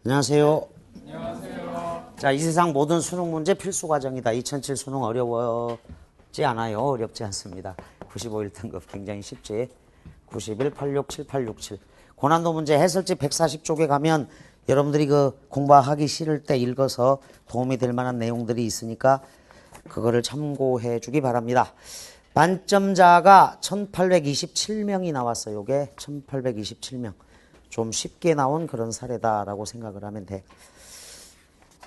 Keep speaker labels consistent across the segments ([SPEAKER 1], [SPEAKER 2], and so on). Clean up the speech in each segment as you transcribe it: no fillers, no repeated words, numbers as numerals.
[SPEAKER 1] 안녕하세요.
[SPEAKER 2] 안녕하세요.
[SPEAKER 1] 자, 이 세상 모든 수능 문제 필수 과정이다. 2007 수능 어렵지 않아요. 어렵지 않습니다. 95일 등급 굉장히 쉽지. 91, 86, 7867. 고난도 문제 해설지 140쪽에 가면 여러분들이 그 공부하기 싫을 때 읽어서 도움이 될 만한 내용들이 있으니까 그거를 참고해 주기 바랍니다. 만점자가 1827명이 나왔어요. 이게 1827명. 좀 쉽게 나온 그런 사례다라고 생각을 하면 돼.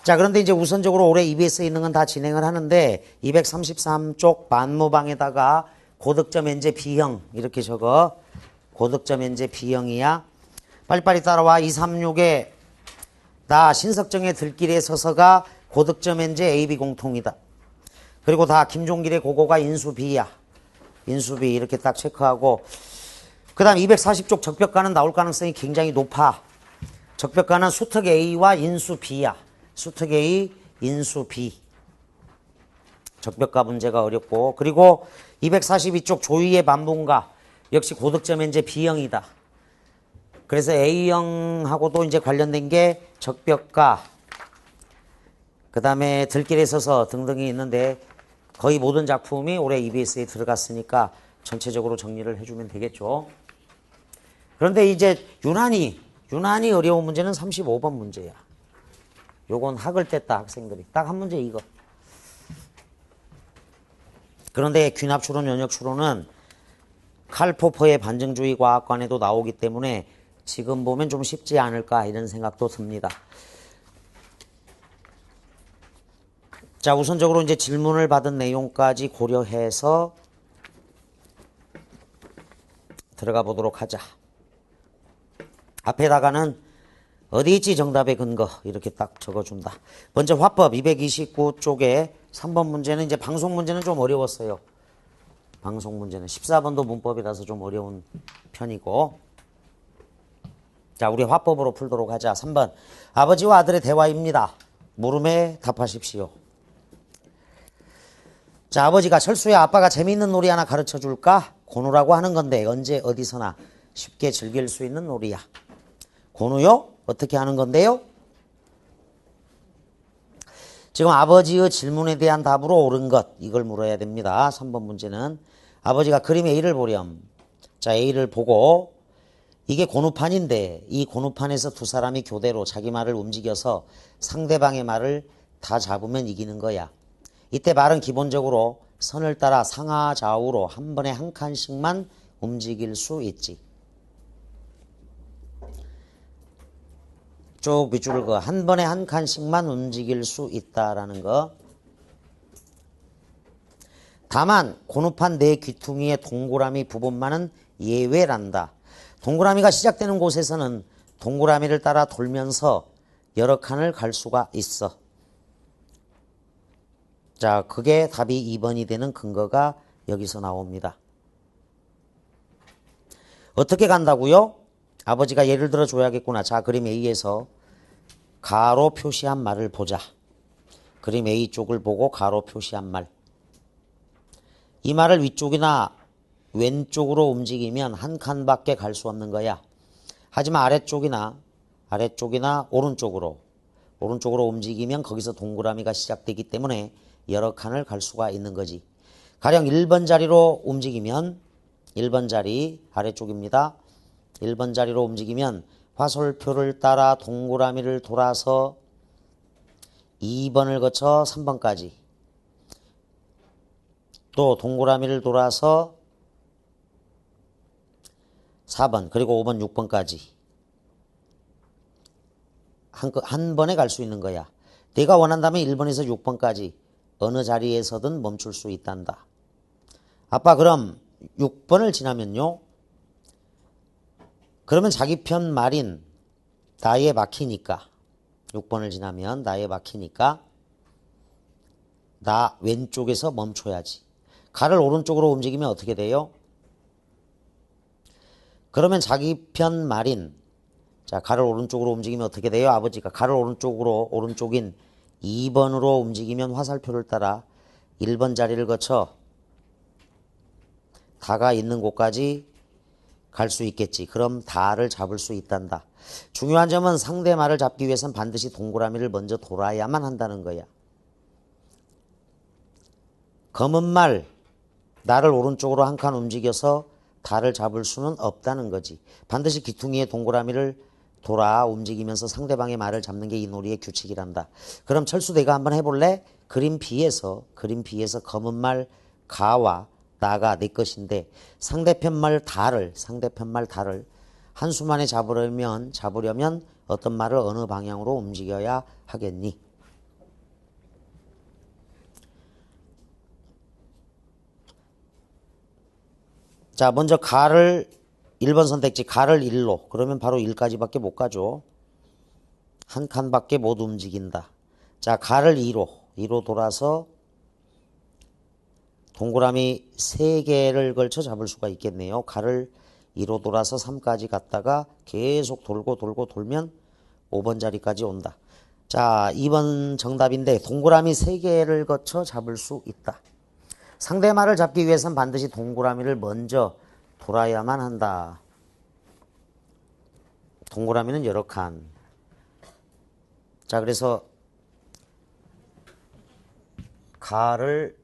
[SPEAKER 1] 자, 그런데 이제 우선적으로 올해 EBS에 있는 건 다 진행을 하는데 233쪽 만무방에다가 고득점 현재 B형 이렇게 적어. 고득점 현재 B형이야. 빨리빨리 따라와. 236에 나 신석정의 들길에 서서가 고득점 현재 AB 공통이다. 그리고 다 김종길의 고고가 인수 B야. 인수 B 이렇게 딱 체크하고, 그 다음 240쪽 적벽가는 나올 가능성이 굉장히 높아. 적벽가는 수특 A와 인수 B야. 수특 A, 인수 B. 적벽가 문제가 어렵고, 그리고 242쪽 조이의 만분가 역시 고득점 현재 B형이다. 그래서 A형하고도 이제 관련된 게 적벽가, 그 다음에 들길에 서서 등등이 있는데 거의 모든 작품이 올해 EBS에 들어갔으니까 전체적으로 정리를 해주면 되겠죠. 그런데 이제 유난히 어려운 문제는 35번 문제야. 요건 학을 뗐다 학생들이. 딱 한 문제 이거. 그런데 귀납추론, 연역추론은 칼포퍼의 반증주의 과학관에도 나오기 때문에 지금 보면 좀 쉽지 않을까 이런 생각도 듭니다. 자, 우선적으로 이제 질문을 받은 내용까지 고려해서 들어가 보도록 하자. 앞에다가는 어디 있지 정답의 근거 이렇게 딱 적어준다. 먼저 화법 229쪽에 3번 문제는 이제 방송 문제는 좀 어려웠어요. 방송 문제는 14번도 문법이라서 좀 어려운 편이고. 자, 우리 화법으로 풀도록 하자. 3번 아버지와 아들의 대화입니다. 물음에 답하십시오. 자, 아버지가 철수야, 아빠가 재미있는 놀이 하나 가르쳐 줄까? 고누라고 하는 건데 언제 어디서나 쉽게 즐길 수 있는 놀이야. 고누요? 어떻게 하는 건데요? 지금 아버지의 질문에 대한 답으로 옳은 것, 이걸 물어야 됩니다. 3번 문제는 아버지가 그림 A를 보렴. 자, A를 보고 이게 고누판인데 이 고누판에서 두 사람이 교대로 자기 말을 움직여서 상대방의 말을 다 잡으면 이기는 거야. 이때 말은 기본적으로 선을 따라 상하 좌우로 한 번에 한 칸씩만 움직일 수 있지. 쭉 밑줄을 그어. 한 번에 한 칸씩만 움직일 수 있다라는 거. 다만 고누판 내 귀퉁이의 동그라미 부분만은 예외란다. 동그라미가 시작되는 곳에서는 동그라미를 따라 돌면서 여러 칸을 갈 수가 있어. 자, 그게 답이 2번이 되는 근거가 여기서 나옵니다. 어떻게 간다고요? 아버지가 예를 들어 줘야겠구나. 자, 그림 A에서 가로 표시한 말을 보자. 그림 A 쪽을 보고 가로 표시한 말. 이 말을 위쪽이나 왼쪽으로 움직이면 한 칸밖에 갈 수 없는 거야. 하지만 아래쪽이나 오른쪽으로 움직이면 거기서 동그라미가 시작되기 때문에 여러 칸을 갈 수가 있는 거지. 가령 1번 자리로 움직이면 1번 자리 아래쪽입니다. 1번 자리로 움직이면 화살표를 따라 동그라미를 돌아서 2번을 거쳐 3번까지, 또 동그라미를 돌아서 4번 그리고 5번 6번까지 한 번에 갈 수 있는 거야. 내가 원한다면 1번에서 6번까지 어느 자리에서든 멈출 수 있단다. 아빠, 그럼 6번을 지나면요? 그러면 자기 편 말인 나에 막히니까, 6번을 지나면 나에 막히니까 나 왼쪽에서 멈춰야지. 가를 오른쪽으로 움직이면 어떻게 돼요? 그러면 자기 편 말인, 자, 가를 오른쪽으로 움직이면 어떻게 돼요? 아버지가 가를 오른쪽인 2번으로 움직이면 화살표를 따라 1번 자리를 거쳐 다가 있는 곳까지 갈 수 있겠지. 그럼 다를 잡을 수 있단다. 중요한 점은 상대 말을 잡기 위해선 반드시 동그라미를 먼저 돌아야만 한다는 거야. 검은 말, 나를 오른쪽으로 한 칸 움직여서 다를 잡을 수는 없다는 거지. 반드시 귀퉁이에 동그라미를 돌아 움직이면서 상대방의 말을 잡는 게 이 놀이의 규칙이란다. 그럼 철수 내가 한번 해볼래? 그림 B에서 검은 말 가와 나가 내 것인데 상대편 말 다를 한수만에 잡으려면 어떤 말을 어느 방향으로 움직여야 하겠니? 자, 먼저 가를 1번 선택지 가를 1로 그러면 바로 1까지밖에 못 가죠. 한 칸밖에 못 움직인다. 자, 가를 2로 돌아서 동그라미 3개를 걸쳐 잡을 수가 있겠네요. 가를 2로 돌아서 3까지 갔다가 계속 돌면 5번 자리까지 온다. 자, 2번 정답인데 동그라미 3개를 거쳐 잡을 수 있다. 상대 말을 잡기 위해선 반드시 동그라미를 먼저 돌아야만 한다. 동그라미는 여러 칸. 자, 그래서 가를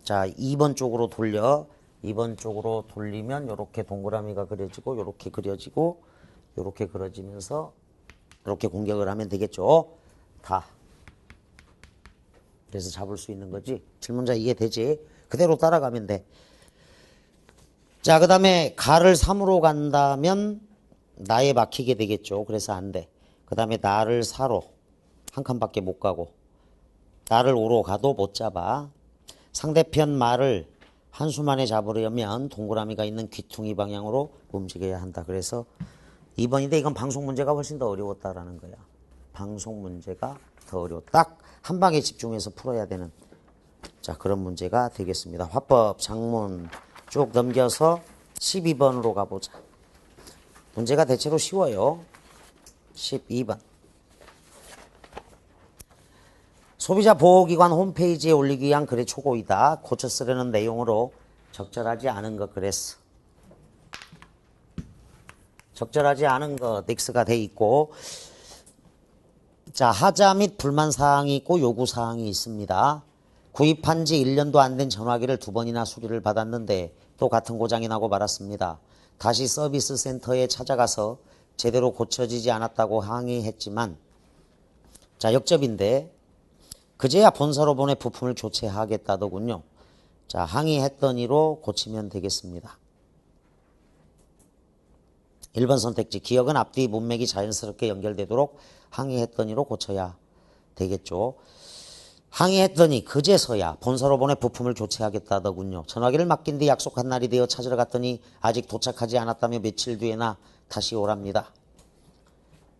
[SPEAKER 1] 2번 쪽으로 돌리면 이렇게 동그라미가 그려지고 이렇게 그려지고 이렇게 그려지면서 이렇게 공격을 하면 되겠죠. 다. 그래서 잡을 수 있는 거지. 질문자 이해되지? 그대로 따라가면 돼. 자, 그 다음에 가를 3으로 간다면 나에 막히게 되겠죠. 그래서 안 돼. 그 다음에 나를 4로 한 칸밖에 못 가고 나를 5로 가도 못 잡아. 상대편 말을 한수만에 잡으려면 동그라미가 있는 귀퉁이 방향으로 움직여야 한다. 그래서 2번인데 이건 방송 문제가 훨씬 더 어려웠다라는 거야. 방송 문제가 더 어려워. 딱 한 방에 집중해서 풀어야 되는 그런 문제가 되겠습니다. 화법, 작문 쭉 넘겨서 12번으로 가보자. 문제가 대체로 쉬워요. 12번. 소비자 보호기관 홈페이지에 올리기 위한 글의 초고이다. 고쳐 쓰려는 내용으로 적절하지 않은 것 그랬어. 적절하지 않은 것 X가 돼 있고, 자, 하자 및 불만사항이 있고 요구사항이 있습니다. 구입한 지 1년도 안 된 전화기를 2번이나 수리를 받았는데 또 같은 고장이 나고 말았습니다. 다시 서비스 센터에 찾아가서 제대로 고쳐지지 않았다고 항의했지만, 자, 역접인데 그제야 본사로 보내 부품을 교체하겠다더군요. 자, 항의했더니로 고치면 되겠습니다. 1번 선택지 기억은 앞뒤 문맥이 자연스럽게 연결되도록 항의했더니로 고쳐야 되겠죠. 항의했더니 그제서야 본사로 보내 부품을 교체하겠다더군요. 전화기를 맡긴 뒤 약속한 날이 되어 찾으러 갔더니 아직 도착하지 않았다며 며칠 뒤에나 다시 오랍니다.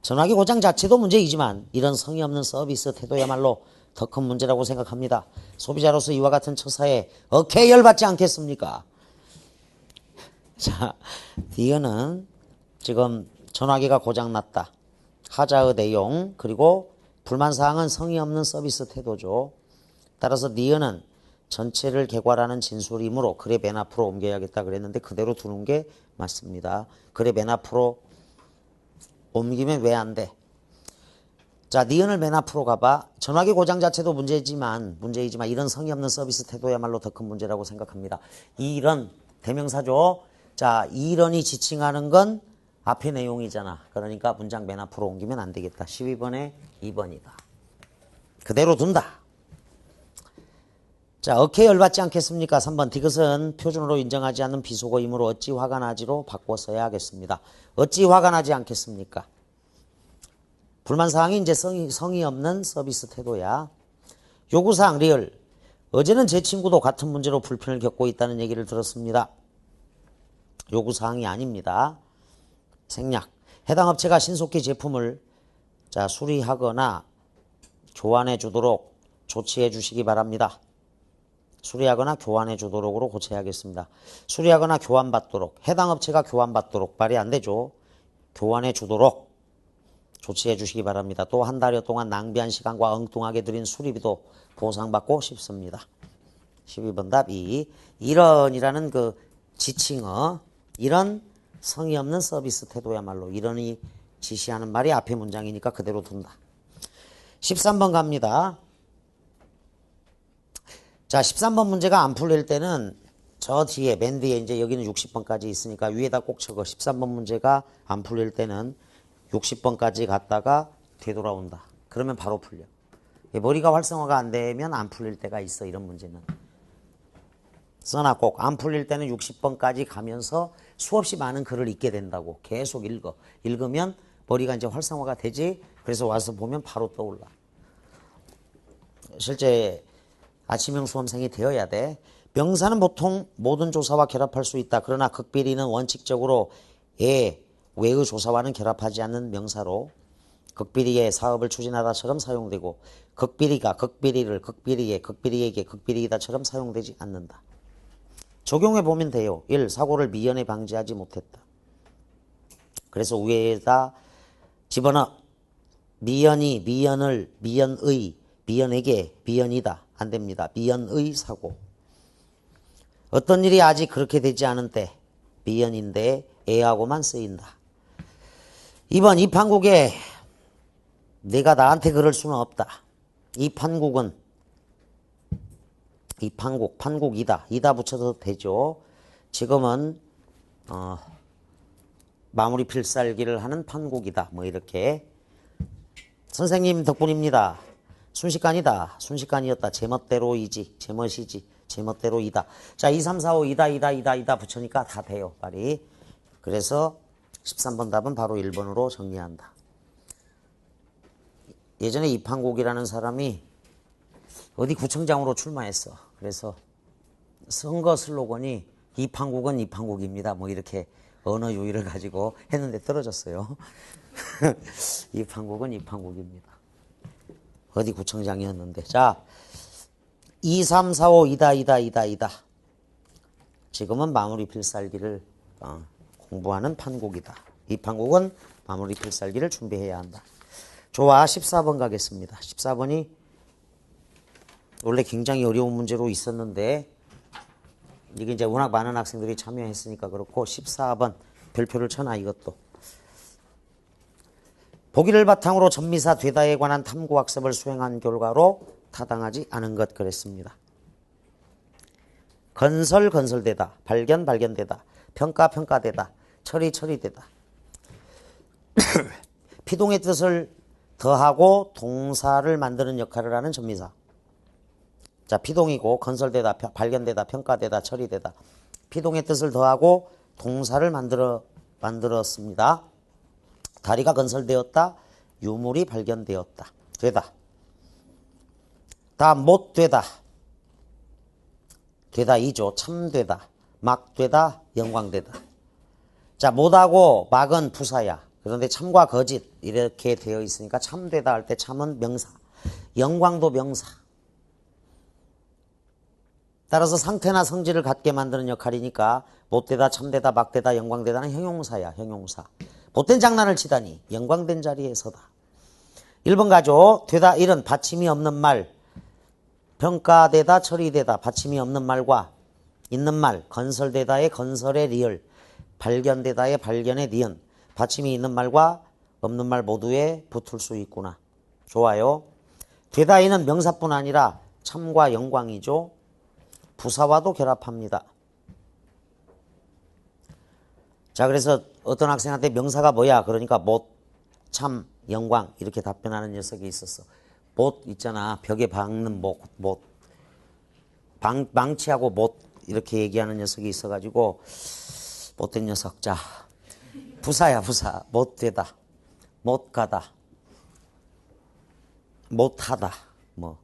[SPEAKER 1] 전화기 고장 자체도 문제이지만 이런 성의 없는 서비스 태도야말로 더 큰 문제라고 생각합니다. 소비자로서 이와 같은 처사에 어깨 열받지 않겠습니까? 자, 이거는 지금 전화기가 고장났다. 하자의 내용 그리고 불만사항은 성의 없는 서비스 태도죠. 따라서 니은은 전체를 개괄하는 진술이므로 글의 맨 앞으로 옮겨야겠다 그랬는데 그대로 두는 게 맞습니다. 글의 맨 앞으로 옮기면 왜 안 돼? 자, 니은을 맨 앞으로 가봐. 전화기 고장 자체도 문제이지만 이런 성의 없는 서비스 태도야말로 더 큰 문제라고 생각합니다. 이런 대명사죠. 자, 이런이 지칭하는 건 앞의 내용이잖아. 그러니까 문장 맨 앞으로 옮기면 안 되겠다. 12번에 2번이다. 그대로 둔다. 자, 어깨 열받지 않겠습니까? 3번 디귿은 표준어로 인정하지 않는 비속어이므로 어찌 화가 나지로 바꿔 써야 하겠습니다. 어찌 화가 나지 않겠습니까? 불만사항이 이제 성의 없는 서비스 태도야. 요구사항 리얼. 어제는 제 친구도 같은 문제로 불편을 겪고 있다는 얘기를 들었습니다. 요구사항이 아닙니다. 생략. 해당 업체가 신속히 제품을 수리하거나 교환해 주도록 조치해 주시기 바랍니다. 수리하거나 교환해 주도록으로 고쳐야겠습니다. 수리하거나 교환받도록. 해당 업체가 교환받도록. 말이 안 되죠. 교환해 주도록 조치해 주시기 바랍니다. 또 한 달여 동안 낭비한 시간과 엉뚱하게 들인 수리비도 보상받고 싶습니다. 12번 답 2. 이런이라는 그 지칭어, 이런 성의 없는 서비스 태도야말로 이런이 지시하는 말이 앞에 문장이니까 그대로 둔다. 13번 갑니다. 자, 13번 문제가 안 풀릴 때는 저 뒤에 맨 뒤에 이제 여기는 60번까지 있으니까 위에다 꼭 적어. 13번 문제가 안 풀릴 때는 60번까지 갔다가 되돌아온다. 그러면 바로 풀려. 머리가 활성화가 안 되면 안 풀릴 때가 있어. 이런 문제는. 써놔 꼭. 안 풀릴 때는 60번까지 가면서 수없이 많은 글을 읽게 된다고. 계속 읽어. 읽으면 머리가 이제 활성화가 되지. 그래서 와서 보면 바로 떠올라. 실제 아침형 수험생이 되어야 돼. 명사는 보통 모든 조사와 결합할 수 있다. 그러나 극비리는 원칙적으로 외의 조사와는 결합하지 않는 명사로 극비리의 사업을 추진하다처럼 사용되고 극비리가 극비리를 극비리에게 극비리이다처럼 사용되지 않는다. 적용해 보면 돼요. 1. 사고를 미연에 방지하지 못했다. 그래서 위에다 집어넣어. 미연이 미연을 미연의 미연에게 미연이다. 안 됩니다. 미연의 사고. 어떤 일이 아직 그렇게 되지 않은 때 미연인데 애하고만 쓰인다. 2번 이 판국에 내가 나한테 그럴 수는 없다. 이 판국은 이 판국이다. 이다 붙여도 되죠. 지금은 마무리 필살기를 하는 판국이다. 뭐 이렇게. 선생님 덕분입니다. 순식간이다. 순식간이었다. 제멋대로이지. 제멋이지. 제멋대로이다. 자, 2, 3, 4, 5 이다 붙여니까 다 돼요. 말이. 그래서 13번 답은 바로 1번으로 정리한다. 예전에 이판국이라는 사람이 어디 구청장으로 출마했어. 그래서 선거 슬로건이 이판국은 이판국입니다. 뭐 이렇게 언어 유희를 가지고 했는데 떨어졌어요. 이판국은 이판국입니다. 어디 구청장이었는데. 자, 2, 3, 4, 5 이다. 지금은 마무리 필살기를 공부하는 판국이다. 이 판국은 마무리 필살기를 준비해야 한다. 좋아. 14번 가겠습니다. 14번이 원래 굉장히 어려운 문제로 있었는데 이게 이제 워낙 많은 학생들이 참여했으니까 그렇고 14번 별표를 쳐놔 이것도. 보기를 바탕으로 전미사 되다에 관한 탐구학습을 수행한 결과로 타당하지 않은 것 그랬습니다. 건설되다, 발견되다, 평가되다, 처리되다. 피동의 뜻을 더하고 동사를 만드는 역할을 하는 전미사. 자, 피동이고 건설되다, 발견되다, 평가되다, 처리되다. 피동의 뜻을 더하고 동사를 만들었습니다. 다리가 건설되었다. 유물이 발견되었다. 되다. 다음 못되다. 되다 이죠. 참되다. 막되다. 영광되다. 자, 못하고 막은 부사야. 그런데 참과 거짓 이렇게 되어 있으니까 참되다 할 때 참은 명사. 영광도 명사. 따라서 상태나 성질을 갖게 만드는 역할이니까 못되다, 참되다, 막되다, 영광되다는 형용사야. 형용사. 못된 장난을 치다니 영광된 자리에 서다. 1번 가죠. 되다 이런 받침이 없는 말. 평가되다, 처리되다. 받침이 없는 말과 있는 말. 건설되다의 건설의 리을. 발견되다의 발견의 니은. 받침이 있는 말과 없는 말 모두에 붙을 수 있구나. 좋아요. 되다 이는 명사뿐 아니라 참과 영광이죠. 부사와도 결합합니다. 자, 그래서 어떤 학생한테 명사가 뭐야? 그러니까 못, 참, 영광 이렇게 답변하는 녀석이 있었어. 못 있잖아. 벽에 박는 못. 망치하고 못 이렇게 얘기하는 녀석이 있어가지고 못된 녀석. 자, 부사야 부사. 못되다. 못가다. 못하다. 뭐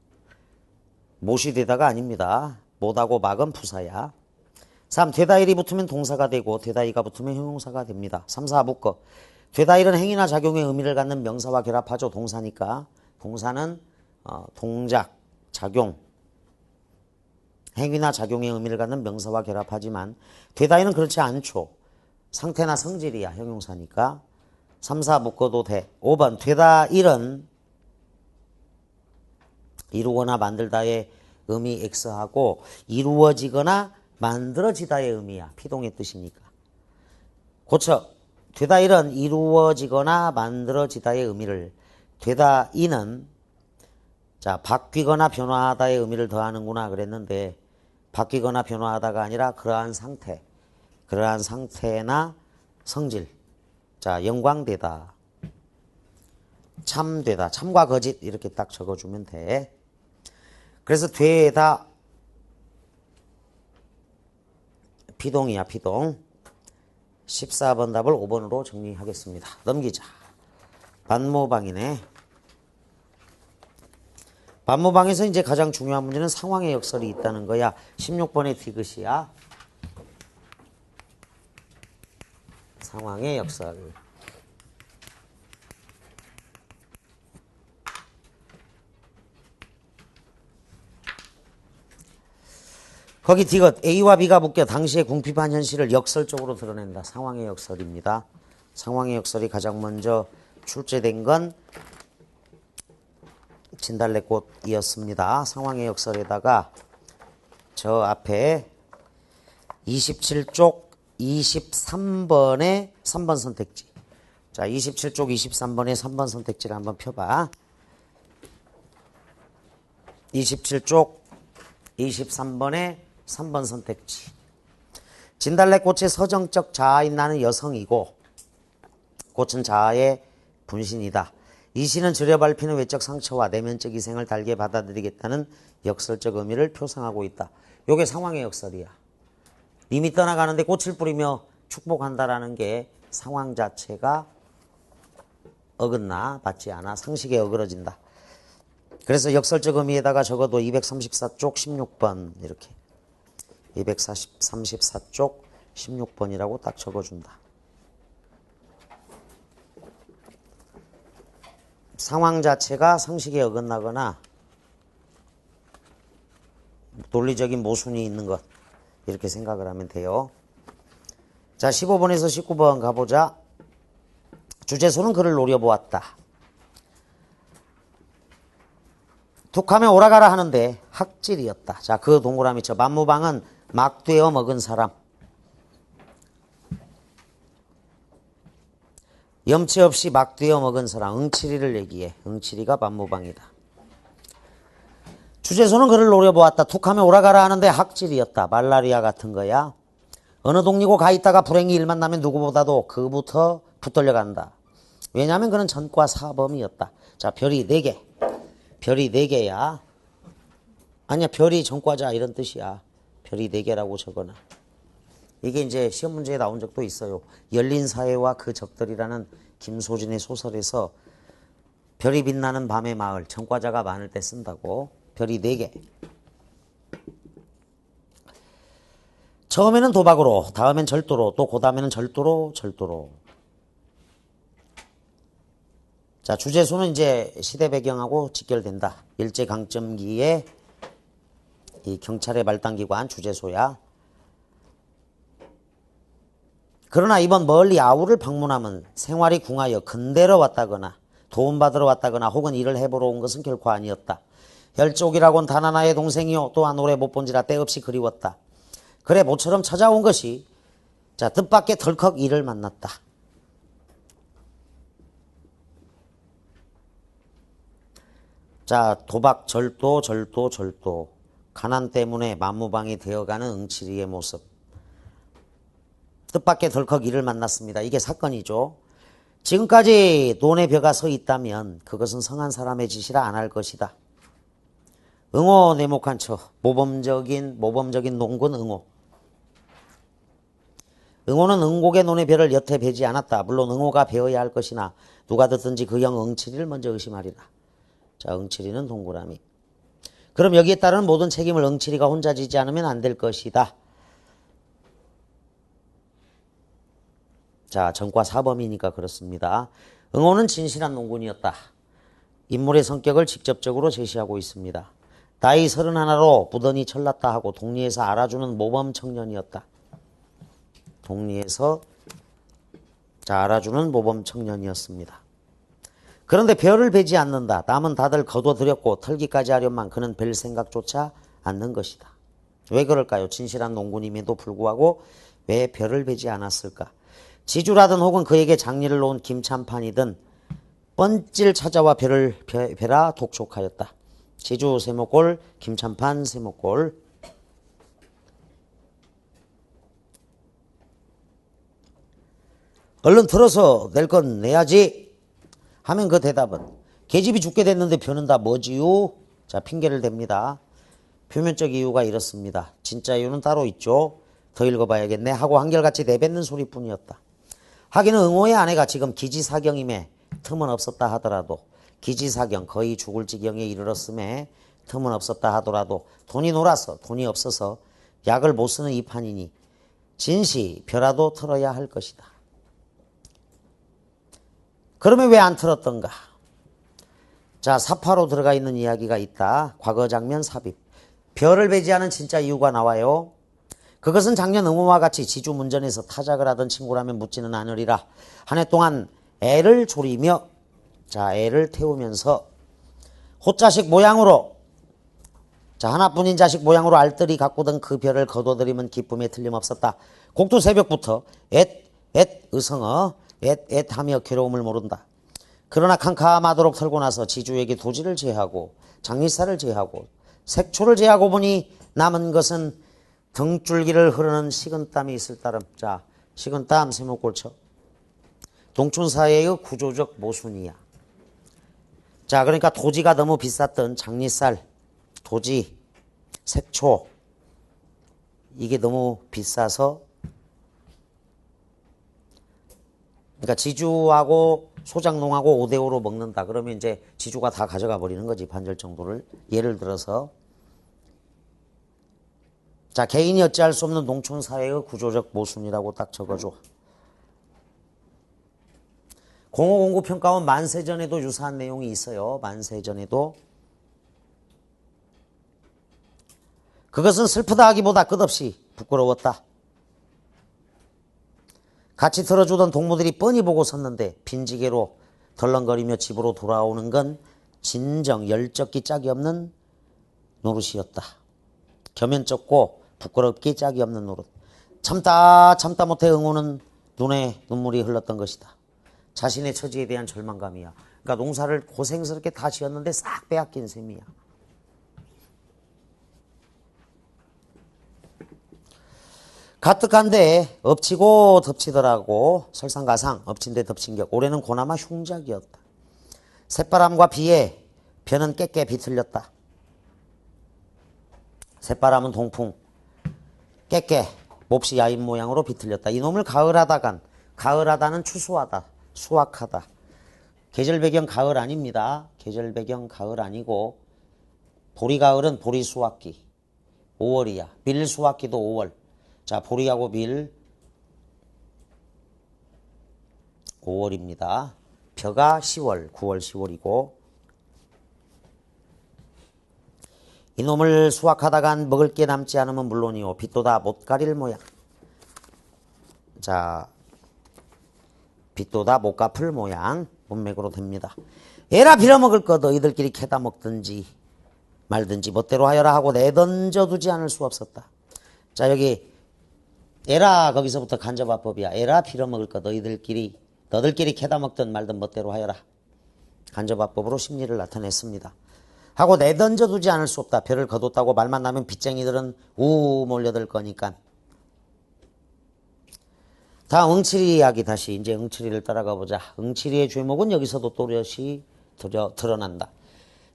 [SPEAKER 1] 못이 되다가 아닙니다. 못하고 막은 부사야. 3. 되다 일이 붙으면 동사가 되고 되다 이가 붙으면 형용사가 됩니다. 3, 4 묶어. 되다 일은 행위나 작용의 의미를 갖는 명사와 결합하죠. 동사니까. 동사는 동작, 작용, 행위나 작용의 의미를 갖는 명사와 결합하지만 되다 일은 그렇지 않죠. 상태나 성질이야. 형용사니까. 3, 4 묶어도 돼. 5번 되다 일은 이루거나 만들다의 의미 X하고 이루어지거나 만들어지다의 의미야. 피동의 뜻이니까. 고쳐. 되다 일은 이루어지거나 만들어지다의 의미를, 되다 이는 자 바뀌거나 변화하다의 의미를 더하는구나 그랬는데, 바뀌거나 변화하다가 아니라 그러한 상태, 그러한 상태나 성질. 자 영광되다, 참되다, 참과 거짓 이렇게 딱 적어주면 돼. 그래서 되다 피동이야. 피동. 14번 답을 5번으로 정리하겠습니다. 넘기자. 반모방이네. 반모방에서 이제 가장 중요한 문제는 상황의 역설이 있다는 거야. 16번의 디귿이야. 상황의 역설. 거기 디귿 A와 B가 묶여 당시의 궁핍한 현실을 역설적으로 드러낸다. 상황의 역설입니다. 상황의 역설이 가장 먼저 출제된 건 진달래꽃이었습니다. 상황의 역설에다가 저 앞에 27쪽 23번의 3번 선택지. 자, 27쪽 23번의 3번 선택지를 한번 펴봐. 27쪽 23번의 3번 선택지. 진달래꽃의 서정적 자아인 나는 여성이고 꽃은 자아의 분신이다. 이 시는 들여 밟히는 외적 상처와 내면적 희생을 달게 받아들이겠다는 역설적 의미를 표상하고 있다. 요게 상황의 역설이야. 님이 떠나가는데 꽃을 뿌리며 축복한다라는 게 상황 자체가 어긋나 받지 않아 상식에 어그러진다. 그래서 역설적 의미에다가 적어도 234쪽 16번 이렇게 234쪽 16번이라고 딱 적어준다. 상황 자체가 상식에 어긋나거나 논리적인 모순이 있는 것 이렇게 생각을 하면 돼요. 자, 15번에서 19번 가보자. 주제소는 그를 노려보았다. 툭하면 오라가라 하는데 학질이었다. 자, 그 동그라미 쳐. 만무방은 막 되어 먹은 사람. 염치 없이 막 되어 먹은 사람. 응치리를 얘기해. 응치리가 만무방이다. 주제소는 그를 노려보았다. 툭하면 오라가라 하는데 학질이었다. 말라리아 같은 거야. 어느 동리고 가 있다가 불행히 일만 나면 누구보다도 그부터 붙들려 간다. 왜냐하면 그는 전과 사범이었다. 자, 별이 4개. 별이 4개야. 아니야, 별이 전과자 이런 뜻이야. 별이 4개라고 적어놔. 이게 이제 시험 문제에 나온 적도 있어요. 열린 사회와 그 적들이라는 김소진의 소설에서 별이 빛나는 밤의 마을, 전과자가 많을 때 쓴다고. 별이 4개. 처음에는 도박으로, 다음엔 절도로, 또 그 다음에는 절도로. 자, 주제소는 이제 시대 배경하고 직결된다. 일제강점기에 이 경찰의 말단기관 주제소야. 그러나 이번 멀리 아우를 방문하면 생활이 궁하여 근대로 왔다거나 도움받으러 왔다거나 혹은 일을 해보러 온 것은 결코 아니었다. 혈족이라곤 단 하나의 동생이요 또한 오래 못 본지라 때없이 그리웠다. 그래 모처럼 찾아온 것이 자 뜻밖의 덜컥 이를 만났다. 자 도박 절도 가난 때문에 만무방이 되어가는 응치리의 모습. 뜻밖의 덜컥 이를 만났습니다. 이게 사건이죠. 지금까지 논의 벼가 서 있다면 그것은 성한 사람의 짓이라 안 할 것이다. 응오 내목한 척 모범적인 농군 응오. 응오는 응곡의 논의 벼를 여태 베지 않았다. 물론 응오가 베어야 할 것이나 누가 듣든지 그 형 응치리를 먼저 의심하리라. 자 응치리는 동그라미. 그럼 여기에 따른 모든 책임을 응치리가 혼자 지지 않으면 안 될 것이다. 자, 전과 사범이니까 그렇습니다. 응오는 진실한 농군이었다. 인물의 성격을 직접적으로 제시하고 있습니다. 나이 31로 무던히 철났다 하고 동리에서 알아주는 모범 청년이었다. 동리에서 알아주는 모범 청년이었습니다. 그런데 별을 베지 않는다. 남은 다들 거둬들였고 털기까지 하련만 그는 별 생각조차 않는 것이다. 왜 그럴까요? 진실한 농군임에도 불구하고 왜 별을 베지 않았을까? 지주라든 혹은 그에게 장리를 놓은 김참판이든 뻔질 찾아와 별을 베라 독촉하였다. 지주 세모골, 김참판 세모골. 얼른 들어서 낼 건 내야지 하면 그 대답은 계집이 죽게 됐는데 변은 다 뭐지요? 자, 핑계를 댑니다. 표면적 이유가 이렇습니다. 진짜 이유는 따로 있죠. 더 읽어봐야겠네 하고 한결같이 내뱉는 소리뿐이었다. 하기는 응호의 아내가 지금 기지사경임에 틈은 없었다 하더라도, 기지사경 거의 죽을 지경에 이르렀음에 틈은 없었다 하더라도 돈이 놀아서 돈이 없어서 약을 못 쓰는 이 판이니 진시 벼라도 틀어야 할 것이다. 그러면 왜 안 틀었던가? 자, 사파로 들어가 있는 이야기가 있다. 과거 장면 삽입. 별을 베지 않은 진짜 이유가 나와요. 그것은 작년 응호와 같이 지주 문전에서 타작을 하던 친구라면 묻지는 않으리라. 한 해 동안 애를 졸이며, 자, 애를 태우면서 호자식 모양으로, 자, 하나뿐인 자식 모양으로 알뜰히 가꾸던 그 별을 거둬들이면 기쁨에 틀림없었다. 곡두 새벽부터 의성어 하며 괴로움을 모른다. 그러나 캄캄하도록 털고 나서 지주에게 도지를 제하고 장리사를 제하고 색초를 제하고 보니 남은 것은 등줄기를 흐르는 식은땀이 있을 따름. 자, 식은땀 세모골쳐. 농촌사회의 구조적 모순이야. 자, 그러니까 도지가 너무 비쌌던 장리쌀, 도지, 색초, 이게 너무 비싸서, 그러니까 지주하고 소작농하고 5대5로 먹는다. 그러면 이제 지주가 다 가져가 버리는 거지, 반절 정도를. 예를 들어서. 자, 개인이 어찌할 수 없는 농촌사회의 구조적 모순이라고 딱 적어줘. 공호공구 평가원 만세전에도 유사한 내용이 있어요. 만세전에도. 그것은 슬프다 하기보다 끝없이 부끄러웠다. 같이 들어주던 동무들이 뻔히 보고 섰는데 빈지게로 덜렁거리며 집으로 돌아오는 건 진정 열적기 짝이 없는 노릇이었다. 겸연쩍고 부끄럽기 짝이 없는 노릇. 참다 못해 응호는 눈에 눈물이 흘렀던 것이다. 자신의 처지에 대한 절망감이야. 그러니까 농사를 고생스럽게 다 지었는데 싹 빼앗긴 셈이야. 가뜩한데 엎치고 덮치더라고. 설상가상 엎친 데 덮친 격. 올해는 고나마 흉작이었다. 새바람과 비에 벼는 깨깨 비틀렸다. 새바람은 동풍, 깨깨 몹시 야인 모양으로 비틀렸다. 이놈을 가을하다는 추수하다, 수확하다. 계절 배경 가을 아닙니다. 계절 배경 가을 아니고 보리가을은 보리 수확기 5월이야. 밀 수확기도 5월. 자, 보리하고 밀 5월입니다. 벼가 10월, 9월, 10월이고 이놈을 수확하다간 먹을 게 남지 않으면 물론이요. 빛도다 못 가릴 모양. 자, 빛도다 못 갚을 모양 문맥으로 됩니다. 에라 빌어먹을 것 너희들끼리 캐다 먹든지 말든지 멋대로 하여라 하고 내던져두지 않을 수 없었다. 자, 여기 에라 거기서부터 간접화법이야. 에라 빌어먹을 것 너희들끼리 캐다 먹든 말든 멋대로 하여라. 간접화법으로 심리를 나타냈습니다. 하고 내던져두지 않을 수 없다. 별을 거뒀다고 말만 나면 빚쟁이들은 우 몰려들 거니까. 다음 응칠이 이야기. 다시 이제 응칠이를 따라가 보자. 응칠이의 죄목은 여기서도 또렷이 드러난다.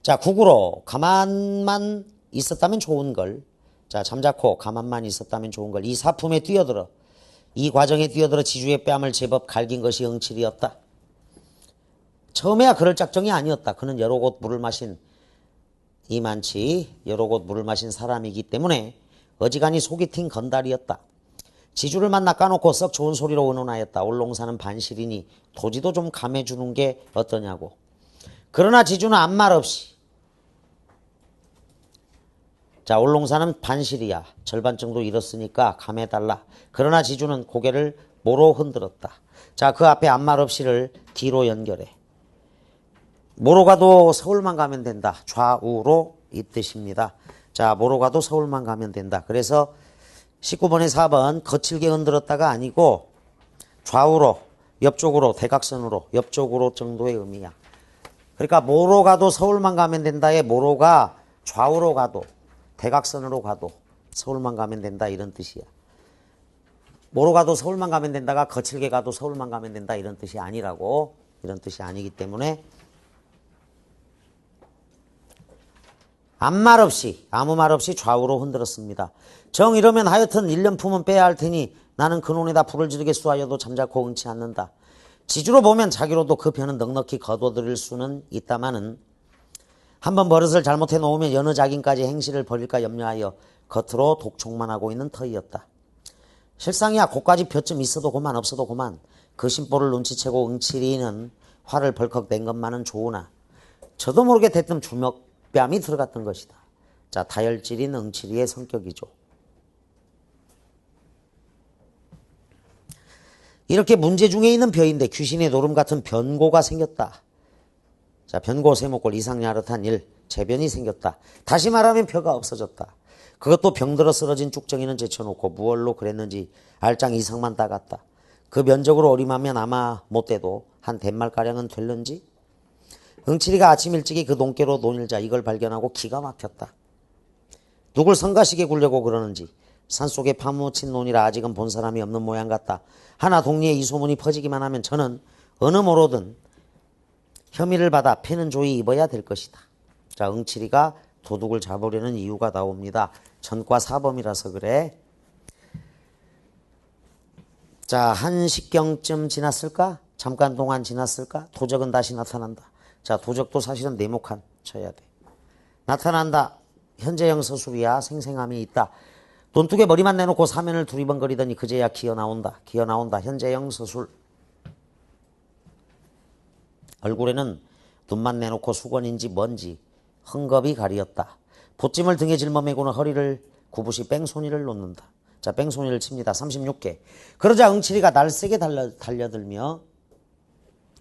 [SPEAKER 1] 자, 국으로 가만만 있었다면 좋은 걸. 자, 잠자코 가만만 있었다면 좋은 걸. 이 사품에 뛰어들어, 이 과정에 뛰어들어 지주의 뺨을 제법 갈긴 것이 응칠이었다. 처음에야 그럴 작정이 아니었다. 그는 여러 곳 물을 마신 이만치 여러 곳 물을 마신 사람이기 때문에 어지간히 속이 튄 건달이었다. 지주를 만나 까놓고 썩 좋은 소리로 의논하였다. 올농사는 반실이니 도지도 좀 감해주는 게 어떠냐고. 그러나 지주는 아무 말 없이, 자, 올농사는 반실이야. 절반 정도 잃었으니까 감해달라. 그러나 지주는 고개를 모로 흔들었다. 자, 그 앞에 아무 말 없이를 뒤로 연결해. 모로 가도 서울만 가면 된다. 좌우로 이 뜻입니다. 자, 자, 뭐로 가도 서울만 가면 된다. 그래서 19번에 4번 거칠게 흔들었다가 아니고 좌우로, 옆쪽으로, 대각선으로, 옆쪽으로 정도의 의미야. 그러니까 뭐로 가도 서울만 가면 된다에 뭐로가 좌우로 가도 대각선으로 가도 서울만 가면 된다 이런 뜻이야. 뭐로 가도 서울만 가면 된다가 거칠게 가도 서울만 가면 된다 이런 뜻이 아니라고. 이런 뜻이 아니기 때문에 아무 말 없이 좌우로 흔들었습니다. 정 이러면 하여튼 1년 품은 빼야 할 테니 나는 그놈에다 불을 지르겠소 하여도 잠자코 응치 않는다. 지주로 보면 자기로도 그 편은 넉넉히 거둬들일 수는 있다마는 한번 버릇을 잘못해 놓으면 여느 작인까지 행실을 벌일까 염려하여 겉으로 독촉만 하고 있는 터이였다. 실상이야 고까지 볕좀 있어도 고만 없어도 고만 그 심보를 눈치채고 응치리는 화를 벌컥 낸 것만은 좋으나 저도 모르게 대뜸 주먹뺨이 들어갔던 것이다. 자, 다혈질인 응치리의 성격이죠. 이렇게 문제 중에 있는 벼인데 귀신의 노름 같은 변고가 생겼다. 자, 변고 세목골 이상 야릇한 일, 재변이 생겼다. 다시 말하면 벼가 없어졌다. 그것도 병들어 쓰러진 쭉정이는 제쳐놓고 무얼로 그랬는지 알짱 이상만 따갔다. 그 면적으로 어림하면 아마 못돼도 한 댓말가량은 될는지? 응칠이가 아침 일찍이 그 돈깨로 논일자 이걸 발견하고 기가 막혔다. 누굴 성가시게 굴려고 그러는지 산속에 파묻힌 논이라 아직은 본 사람이 없는 모양 같다. 하나 동리에 이 소문이 퍼지기만 하면 저는 어느 모로든 혐의를 받아 패는 조이 입어야 될 것이다. 자, 응칠이가 도둑을 잡으려는 이유가 나옵니다. 전과 사범이라서 그래. 자, 1시경쯤 지났을까? 잠깐 동안 지났을까? 도적은 다시 나타난다. 자, 도적도 사실은 네모칸 쳐야 돼. 나타난다. 현재형 서술이야. 생생함이 있다. 논둑에 머리만 내놓고 사면을 두리번거리더니 그제야 기어 나온다. 현재형 서술. 얼굴에는 눈만 내놓고 수건인지 뭔지 헝겊이 가리었다. 보찜을 등에 짊어매고는 허리를 구부시 뺑소니를 놓는다. 자, 뺑소니를 칩니다. 36개. 그러자 응칠이가 날쌔게 달려들며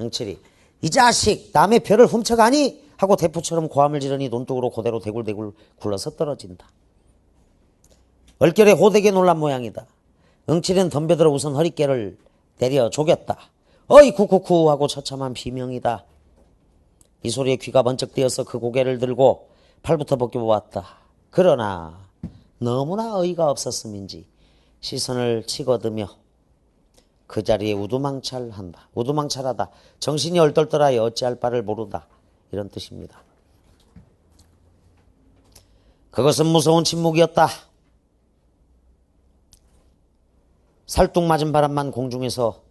[SPEAKER 1] 응칠이 이 자식 남의 벼를 훔쳐가니? 하고 대포처럼 고함을 지르니 논둑으로 그대로 대굴대굴 굴러서 떨어진다. 얼결에 호되게 놀란 모양이다. 응칠이는 덤벼들어 우선 허리깨를 때려 조겼다. 어이 쿠쿠쿠 하고 처참한 비명이다. 이 소리에 귀가 번쩍 뜨여서 그 고개를 들고 팔부터 벗겨보았다. 그러나 너무나 어이가 없었음인지 시선을 치거드며 그 자리에 우두망찰하다. 정신이 얼떨떨하여 어찌할 바를 모르다. 이런 뜻입니다. 그것은 무서운 침묵이었다. 살뚱맞은 바람만 공중에서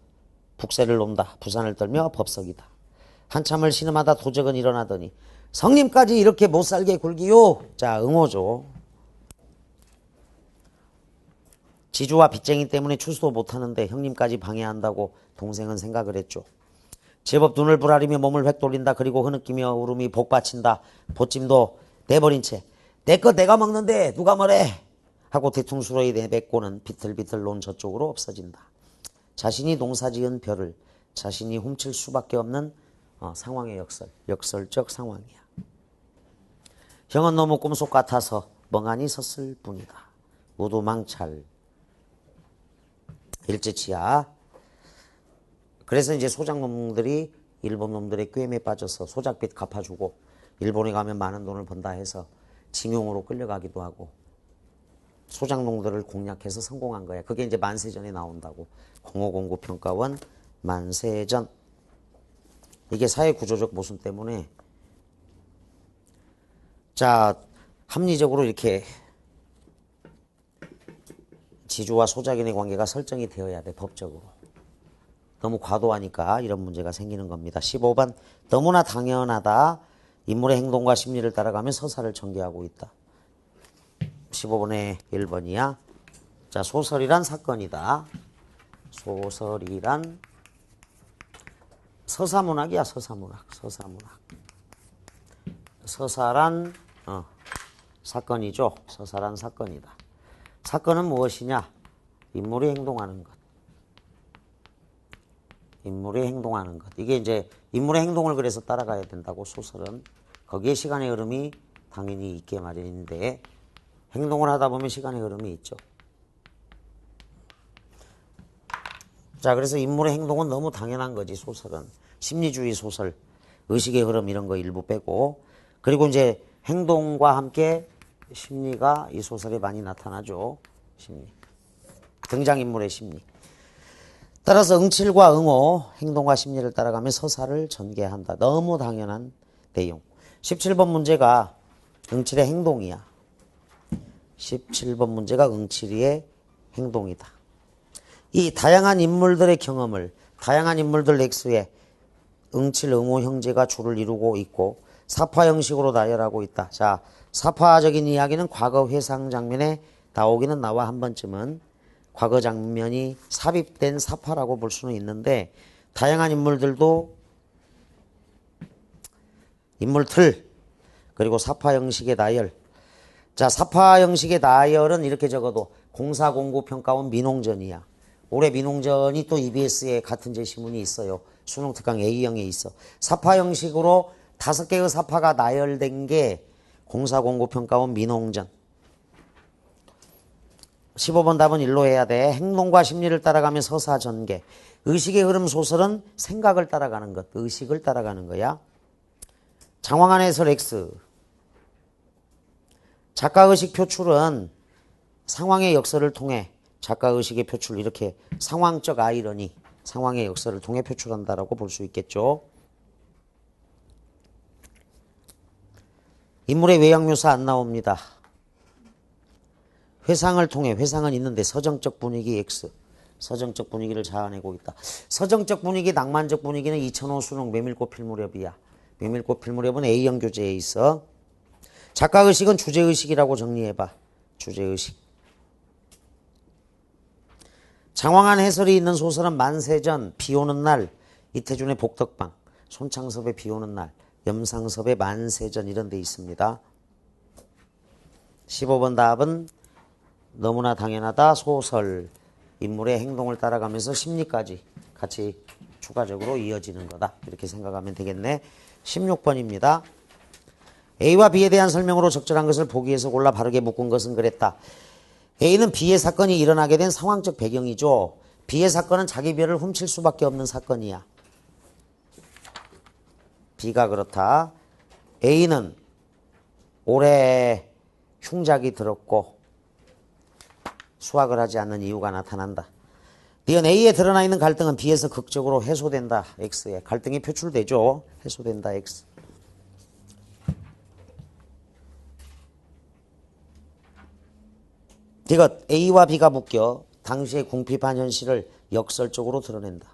[SPEAKER 1] 북새를 논다. 부산을 떨며 법석이다. 한참을 신음하다 도적은 일어나더니 성님까지 이렇게 못살게 굴기요. 자, 응호죠. 지주와 빚쟁이 때문에 출소도 못하는데 형님까지 방해한다고 동생은 생각을 했죠. 제법 눈을 부라리며 몸을 획 돌린다. 그리고 흐느끼며 울음이 복받친다. 보찜도 내버린 채 내 거 내가 먹는데 누가 뭐래 하고 뒤통수로 내뱉고는 비틀비틀 논 저쪽으로 없어진다. 자신이 농사지은 벼를 자신이 훔칠 수밖에 없는 상황의 역설적 상황이야. 형은 너무 꿈속 같아서 멍하니 섰을 뿐이다. 우두망찰 일제치야. 그래서 이제 소작놈들이 일본 놈들의 꾀임에 빠져서 소작빚 갚아주고 일본에 가면 많은 돈을 번다 해서 징용으로 끌려가기도 하고 소작농들을 공략해서 성공한 거야. 그게 이제 만세전에 나온다고. 0509 평가원 만세전. 이게 사회구조적 모순 때문에 자, 합리적으로 이렇게 지주와 소작인의 관계가 설정이 되어야 돼. 법적으로. 너무 과도하니까 이런 문제가 생기는 겁니다. 15번 너무나 당연하다. 인물의 행동과 심리를 따라가며 서사를 전개하고 있다. 15번에 1번이야. 자, 소설이란 사건이다. 소설이란 서사문학이야. 서사문학. 서사란 사건이죠. 서사란 사건이다. 사건은 무엇이냐? 인물이 행동하는 것. 이게 이제 인물의 행동을 그래서 따라가야 된다고. 소설은 거기에 시간의 흐름이 당연히 있게 마련인데 행동을 하다 보면 시간의 흐름이 있죠. 자, 그래서 인물의 행동은 너무 당연한 거지, 소설은. 심리주의 소설, 의식의 흐름 이런 거 일부 빼고. 그리고 이제 행동과 함께 심리가 이 소설에 많이 나타나죠. 심리. 등장인물의 심리. 따라서 응칠과 응오, 행동과 심리를 따라가며 서사를 전개한다. 너무 당연한 내용. 17번 문제가 응칠의 행동이야. 17번 문제가 응칠이의 행동이다. 이 다양한 인물들의 경험을, 다양한 인물들 X에 응칠, 응오 형제가 주를 이루고 있고 사파 형식으로 나열하고 있다. 자, 사파적인 이야기는 과거 회상 장면에 나오기는 나와 한 번쯤은 과거 장면이 삽입된 사파라고 볼 수는 있는데 다양한 인물들도 인물틀 그리고 사파 형식의 나열. 자, 사파 형식의 나열은 이렇게 적어도 공사공고 평가원 민홍전이야. 올해 민홍전이 또 EBS에 같은 제시문이 있어요. 수능 특강 A형에 있어. 사파 형식으로 5개의 사파가 나열된 게 공사공고 평가원 민홍전. 15번 답은 일로 해야 돼. 행동과 심리를 따라가며 서사 전개. 의식의 흐름 소설은 생각을 따라가는 것, 의식을 따라가는 거야. 장황한 해설 X. 작가의식 표출은 상황의 역설을 통해 작가의식의 표출, 이렇게 상황적 아이러니, 상황의 역설을 통해 표출한다라고 볼 수 있겠죠. 인물의 외양묘사 안 나옵니다. 회상을 통해, 회상은 있는데 서정적 분위기 X, 서정적 분위기를 자아내고 있다. 서정적 분위기, 낭만적 분위기는 2005 수능 메밀꽃 필 무렵이야. 메밀꽃 필 무렵은 A형 교재에 있어. 작가의식은 주제의식이라고 정리해봐. 주제의식. 장황한 해설이 있는 소설은 만세전, 비오는 날, 이태준의 복덕방, 손창섭의 비오는 날, 염상섭의 만세전 이런 데 있습니다. 15번 답은 너무나 당연하다. 소설, 인물의 행동을 따라가면서 심리까지 같이 추가적으로 이어지는 거다. 이렇게 생각하면 되겠네. 16번입니다. A와 B에 대한 설명으로 적절한 것을 보기에서 골라 바르게 묶은 것은 그랬다. A는 B의 사건이 일어나게 된 상황적 배경이죠. B의 사건은 자기 별을 훔칠 수밖에 없는 사건이야. B가 그렇다. A는 올해 흉작이 들었고 수확을 하지 않는 이유가 나타난다. 니은 A에 드러나 있는 갈등은 B에서 극적으로 해소된다. X에 갈등이 표출되죠. 해소된다. X. 이것 A와 B가 묶여 당시의 궁핍한 현실을 역설적으로 드러낸다.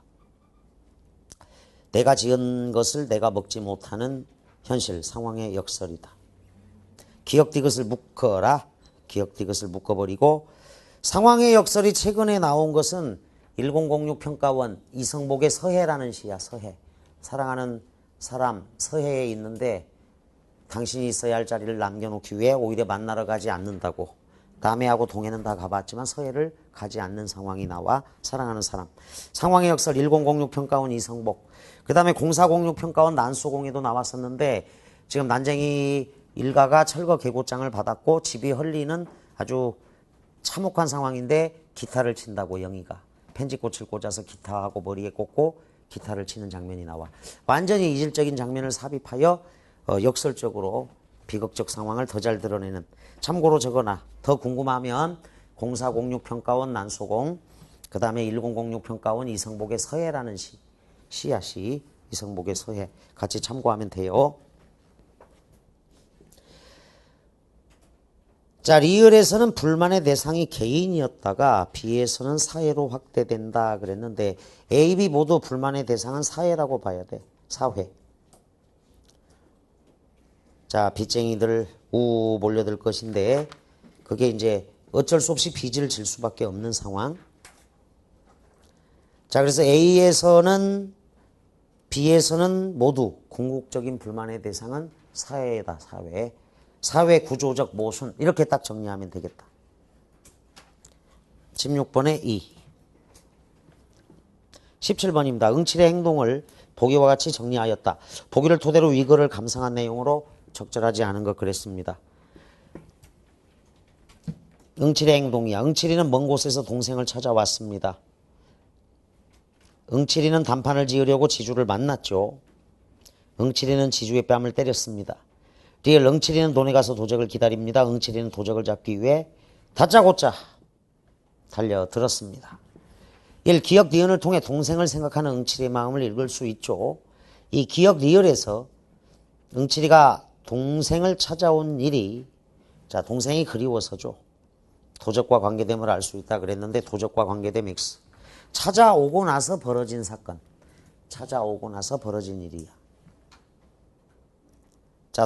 [SPEAKER 1] 내가 지은 것을 내가 먹지 못하는 현실, 상황의 역설이다. 기억 디귿을 묶어라. 기억 디귿을 묶어버리고 상황의 역설이 최근에 나온 것은 1006 평가원 이성복의 서해라는 시야. 서해. 사랑하는 사람 서해에 있는데 당신이 있어야 할 자리를 남겨놓기 위해 오히려 만나러 가지 않는다고. 남해하고 동해는 다 가봤지만 서해를 가지 않는 상황이 나와. 사랑하는 사람. 상황의 역설 1006 평가원 이성복. 그 다음에 0406 평가원 난소공에도 나왔었는데 지금 난쟁이 일가가 철거 계고장을 받았고 집이 헐리는 아주 참혹한 상황인데 기타를 친다고 영희가. 편지꽃을 꽂아서 기타하고 머리에 꽂고 기타를 치는 장면이 나와. 완전히 이질적인 장면을 삽입하여 역설적으로 비극적 상황을 더 잘 드러내는. 참고로 적어놔. 더 궁금하면 0406 평가원 난소공, 그 다음에 1006 평가원 이성복의 서해라는 시야. 이성복의 서해 같이 참고하면 돼요. 자, 리을에서는 불만의 대상이 개인이었다가 B에서는 사회로 확대된다 그랬는데 A, B 모두 불만의 대상은 사회라고 봐야 돼. 사회. 자, 빚쟁이들 우 몰려들 것인데 그게 이제 어쩔 수 없이 빚을 질 수밖에 없는 상황. 자, 그래서 A에서는 B에서는 모두 궁극적인 불만의 대상은 사회다. 사회. 사회 구조적 모순 이렇게 딱 정리하면 되겠다. 16번에 2. 17번입니다. 응칠의 행동을 보기와 같이 정리하였다. 보기를 토대로 위글을 감상한 내용으로 적절하지 않은 것 그랬습니다. 응칠의 행동이야. 응칠이는 먼 곳에서 동생을 찾아왔습니다. 응칠이는 단판을 지으려고 지주를 만났죠. 응칠이는 지주의 뺨을 때렸습니다. 리을 응칠이는 논에 가서 도적을 기다립니다. 응칠이는 도적을 잡기 위해 다짜고짜 달려들었습니다. 1. 기역 니은을 통해 동생을 생각하는 응칠이의 마음을 읽을 수 있죠. 이 기역 리을에서 응칠이가 동생을 찾아온 일이 동생이 그리워서죠. 도적과 관계됨을 알 수 있다 그랬는데 도적과 관계됨 X. 찾아오고 나서 벌어진 사건. 찾아오고 나서 벌어진 일이야.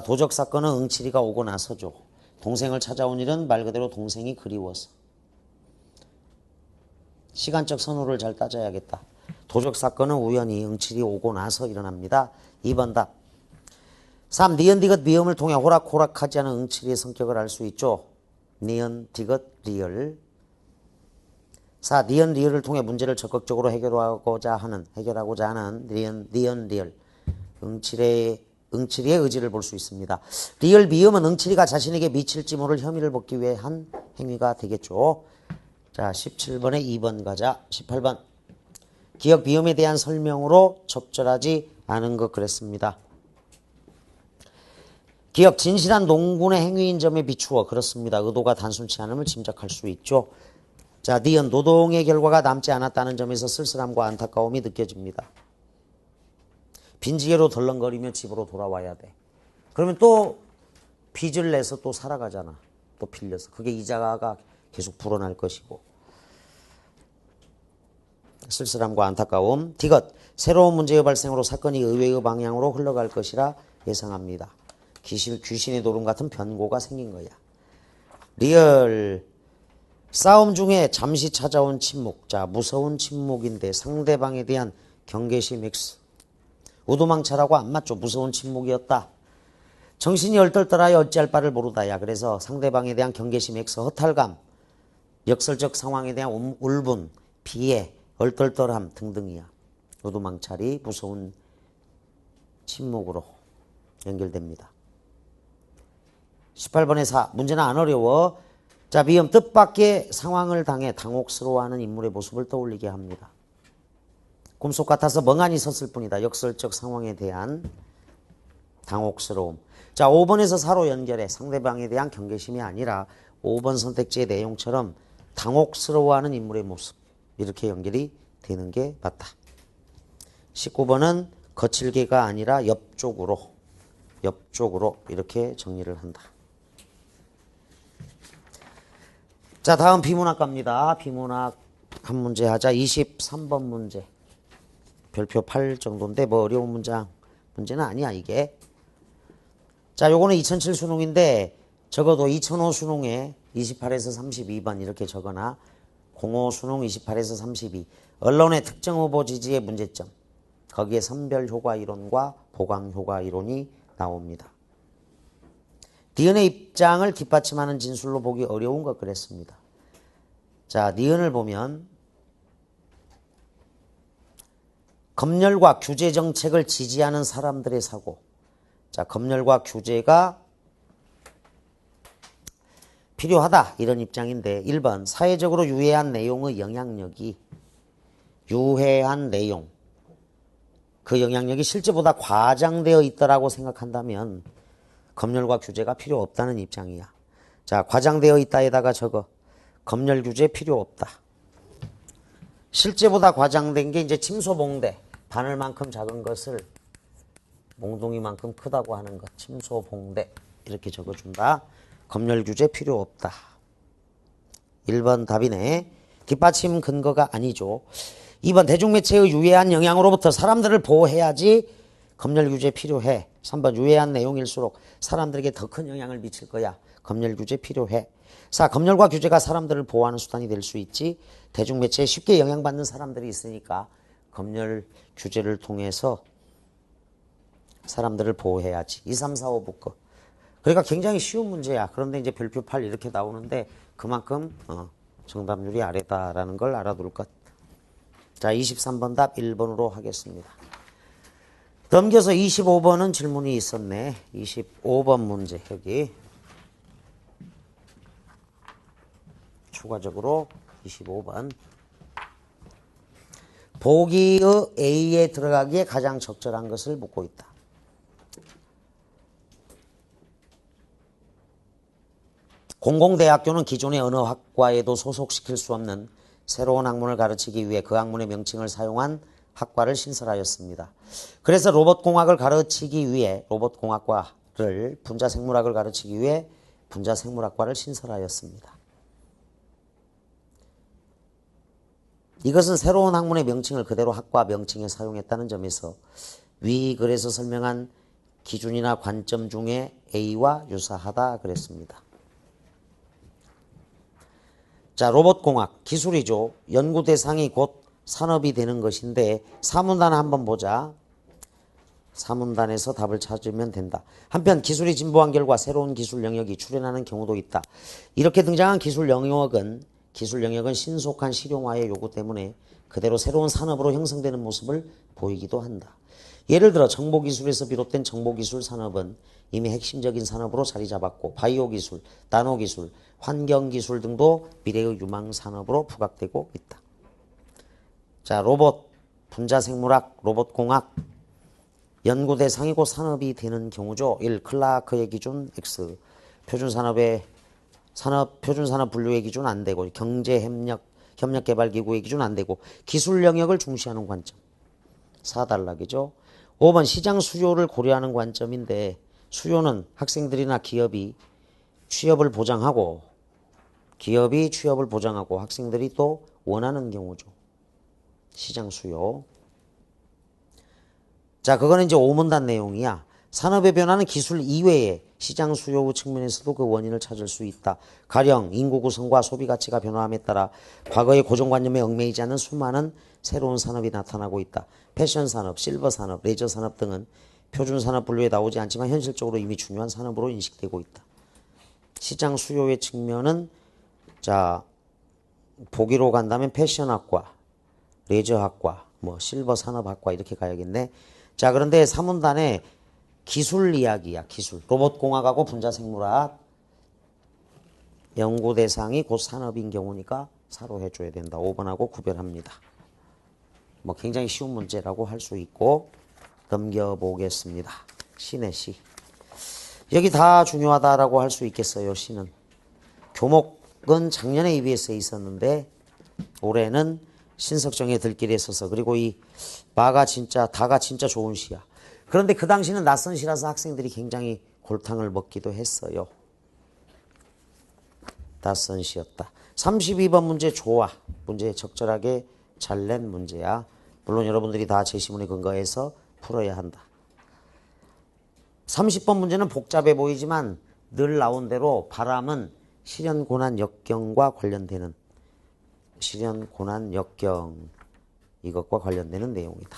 [SPEAKER 1] 도적 사건은 응칠이가 오고 나서죠. 동생을 찾아온 일은 말 그대로 동생이 그리워서. 시간적 선호를 잘 따져야겠다. 도적 사건은 우연히 응칠이 오고 나서 일어납니다. 2번 답. 3. 니은 디귿 미음을 통해 호락호락하지 않은 응칠이의 성격을 알 수 있죠. 니은 디귿 리을. 4. 니은 리을을 통해 문제를 적극적으로 해결하고자 하는 니은 리을. 응칠이의 의지를 볼 수 있습니다. 리을 미음은 응칠이가 자신에게 미칠지 모를 혐의를 벗기 위해 한 행위가 되겠죠. 17번에 2번 가자. 18번. 기역 미음에 대한 설명으로 적절하지 않은 것 그랬습니다. 기역 진실한 농군의 행위인 점에 비추어 그렇습니다. 의도가 단순치 않음을 짐작할 수 있죠. 니은 노동의 결과가 남지 않았다는 점에서 쓸쓸함과 안타까움이 느껴집니다. 빈지게로 덜렁거리며 집으로 돌아와야 돼. 그러면 또 빚을 내서 또 살아가잖아. 또 빌려서. 그게 이자가 계속 불어날 것이고. 쓸쓸함과 안타까움. 디귿. 새로운 문제의 발생으로 사건이 의외의 방향으로 흘러갈 것이라 예상합니다. 귀신의 노름 같은 변고가 생긴 거야. 리을. 싸움 중에 잠시 찾아온 침묵. 무서운 침묵인데 상대방에 대한 경계심 X. 우도망찰하고 안 맞죠. 무서운 침묵이었다. 정신이 얼떨떨하여 어찌할 바를 모르다야. 그래서 상대방에 대한 경계심 X. 허탈감. 역설적 상황에 대한 울분, 비애, 얼떨떨함 등등이야. 우도망찰이 무서운 침묵으로 연결됩니다. 18번에 4. 문제는 안 어려워. 미음 뜻밖의 상황을 당해 당혹스러워하는 인물의 모습을 떠올리게 합니다. 꿈속 같아서 멍하니 섰을 뿐이다. 역설적 상황에 대한 당혹스러움. 5번에서 4로 연결해. 상대방에 대한 경계심이 아니라 5번 선택지의 내용처럼 당혹스러워하는 인물의 모습. 이렇게 연결이 되는 게 맞다. 19번은 거칠게가 아니라 옆쪽으로 이렇게 정리를 한다. 다음 비문학 갑니다. 비문학 한 문제 하자. 23번 문제. 별표 8 정도인데 뭐 어려운 문제는 아니야 이게. 요거는 2007 수능인데 적어도 2005 수능에 28에서 32번 이렇게 적어놔. 05 수능 28에서 32. 언론의 특정 후보 지지의 문제점. 거기에 선별 효과 이론과 보강 효과 이론이 나옵니다. 니은의 입장을 뒷받침하는 진술로 보기 어려운 것 그랬습니다. 니은을 보면 검열과 규제 정책을 지지하는 사람들의 사고. 검열과 규제가 필요하다 이런 입장인데 1번 사회적으로 유해한 내용의 영향력이 유해한 내용. 그 영향력이 실제보다 과장되어 있다라고 생각한다면 검열과 규제가 필요 없다는 입장이야. 과장되어 있다에다가 적어. 검열 규제 필요 없다. 실제보다 과장된 게 이제 침소봉대. 바늘만큼 작은 것을 몽둥이만큼 크다고 하는 것. 침소봉대. 이렇게 적어준다. 검열 규제 필요 없다. 1번 답이네. 뒷받침 근거가 아니죠. 2번 대중매체의 유해한 영향으로부터 사람들을 보호해야지 검열 규제 필요해. 3번 유해한 내용일수록 사람들에게 더 큰 영향을 미칠 거야. 검열 규제 필요해. 4. 검열과 규제가 사람들을 보호하는 수단이 될 수 있지. 대중매체에 쉽게 영향받는 사람들이 있으니까 검열 규제를 통해서 사람들을 보호해야지. 2, 3, 4, 5 묶어. 그러니까 굉장히 쉬운 문제야. 그런데 이제 별표 8 이렇게 나오는데 그만큼 정답률이 아래다라는 걸 알아둘 것. 23번 답 1번으로 하겠습니다. 넘겨서 25번은 질문이 있었네. 25번 문제 여기. 추가적으로 25번. 보기의 A에 들어가기에 가장 적절한 것을 묻고 있다. 공공대학교는 기존의 어느 학과에도 소속시킬 수 없는 새로운 학문을 가르치기 위해 그 학문의 명칭을 사용한 학과를 신설하였습니다. 그래서 로봇공학을 가르치기 위해 로봇공학과를, 분자생물학을 가르치기 위해 분자생물학과를 신설하였습니다. 이것은 새로운 학문의 명칭을 그대로 학과 명칭에 사용했다는 점에서 위 글에서 설명한 기준이나 관점 중에 A와 유사하다 그랬습니다. 자, 로봇공학, 기술이죠. 연구 대상이 곧 산업이 되는 것인데 사문단 한번 보자. 사문단에서 답을 찾으면 된다. 한편 기술이 진보한 결과 새로운 기술 영역이 출현하는 경우도 있다. 이렇게 등장한 기술 영역은 신속한 실용화의 요구 때문에 그대로 새로운 산업으로 형성되는 모습을 보이기도 한다. 예를 들어 정보기술에서 비롯된 정보기술 산업은 이미 핵심적인 산업으로 자리 잡았고 바이오기술, 나노기술, 환경기술 등도 미래의 유망 산업으로 부각되고 있다. 자, 로봇, 분자생물학, 로봇공학 연구 대상이 곧 산업이 되는 경우죠. 1. 클라크의 기준 X. 표준산업 분류의 기준 안 되고 경제협력개발기구의 기준 안 되고 기술 영역을 중시하는 관점. 4단락이죠. 5번 시장 수요를 고려하는 관점인데 수요는 학생들이나 기업이 취업을 보장하고 학생들이 또 원하는 경우죠. 시장 수요. 자, 그거는 이제 오문단 내용이야. 산업의 변화는 기술 이외에 시장 수요 측면에서도 그 원인을 찾을 수 있다. 가령 인구 구성과 소비 가치가 변화함에 따라 과거의 고정관념에 얽매이지 않는 수많은 새로운 산업이 나타나고 있다. 패션 산업, 실버 산업, 레저 산업 등은 표준 산업 분류에 나오지 않지만 현실적으로 이미 중요한 산업으로 인식되고 있다. 시장 수요의 측면은 자, 보기로 간다면 패션학과, 레저학과, 실버 산업학과 이렇게 가야겠네. 자, 그런데 사문단에 기술 이야기야. 기술. 로봇공학하고 분자생물학 연구 대상이 곧 산업인 경우니까 사로 해줘야 된다. 5번하고 구별합니다. 굉장히 쉬운 문제라고 할 수 있고 넘겨보겠습니다. 시네 시. 여기 다 중요하다라고 할 수 있겠어요. 시는. 교목은 작년에 EBS에 있었는데 올해는 신석정의 들길에 서서 그리고 이 다가 진짜 좋은 시야. 그런데 그 당시는 낯선 시라서 학생들이 굉장히 골탕을 먹기도 했어요. 낯선 시였다. 32번 문제 좋아. 문제 적절하게 잘 낸 문제야. 물론 여러분들이 다 제시문에 근거해서 풀어야 한다. 30번 문제는 복잡해 보이지만 늘 나온 대로 바람은 실현고난 역경과 관련되는 실현고난 역경 이것과 관련되는 내용이다.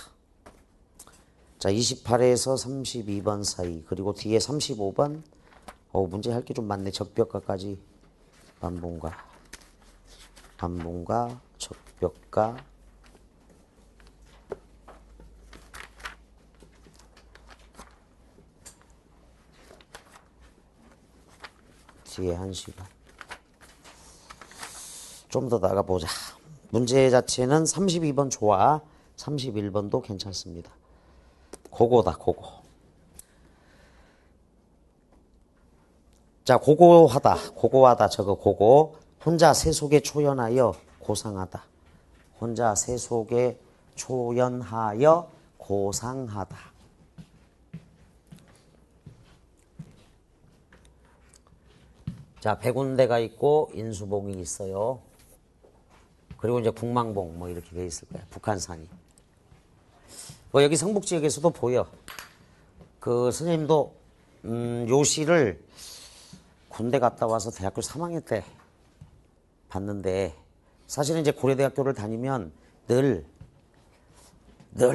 [SPEAKER 1] 자, 28에서 32번 사이 그리고 뒤에 35번 문제 할 게 좀 많네. 적벽가까지 반봉가 적벽가 뒤에 1시간 좀 더 나가보자. 문제 자체는 32번 좋아. 31번도 괜찮습니다. 고고다. 자, 고고하다 저거 고고. 혼자 세속에 초연하여 고상하다. 혼자 세속에 초연하여 고상하다. 자, 백운대가 있고 인수봉이 있어요. 그리고 이제 국망봉 이렇게 돼 있을 거야. 북한산이. 여기 성북 지역에서도 보여. 그 선생님도 요 시를 군대 갔다 와서 대학교 3학년 때 봤는데 사실은 이제 고려대학교를 다니면 늘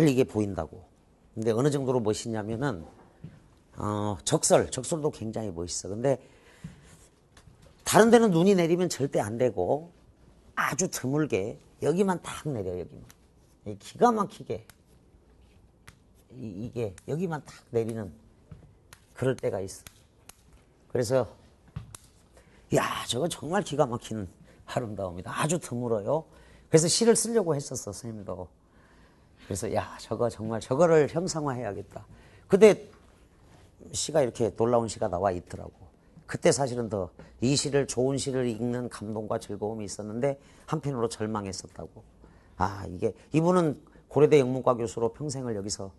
[SPEAKER 1] 이게 보인다고. 근데 어느 정도로 멋있냐면은 적설도 굉장히 멋있어. 근데 다른 데는 눈이 내리면 절대 안 되고 아주 드물게 여기만 딱 내려. 여기만 기가 막히게 이게 여기만 딱 내리는 그럴 때가 있어. 그래서 야 저거 정말 기가 막히는 아름다움이다. 아주 드물어요. 그래서 시를 쓰려고 했었어, 선생님도. 그래서 야, 저거 정말 저거를 형상화해야겠다. 근데 시가 이렇게 놀라운 시가 나와 있더라고. 그때 사실은 더 이 시를, 좋은 시를 읽는 감동과 즐거움이 있었는데 한편으로 절망했었다고. 아, 이분은 고려대 영문과 교수로 평생을 여기서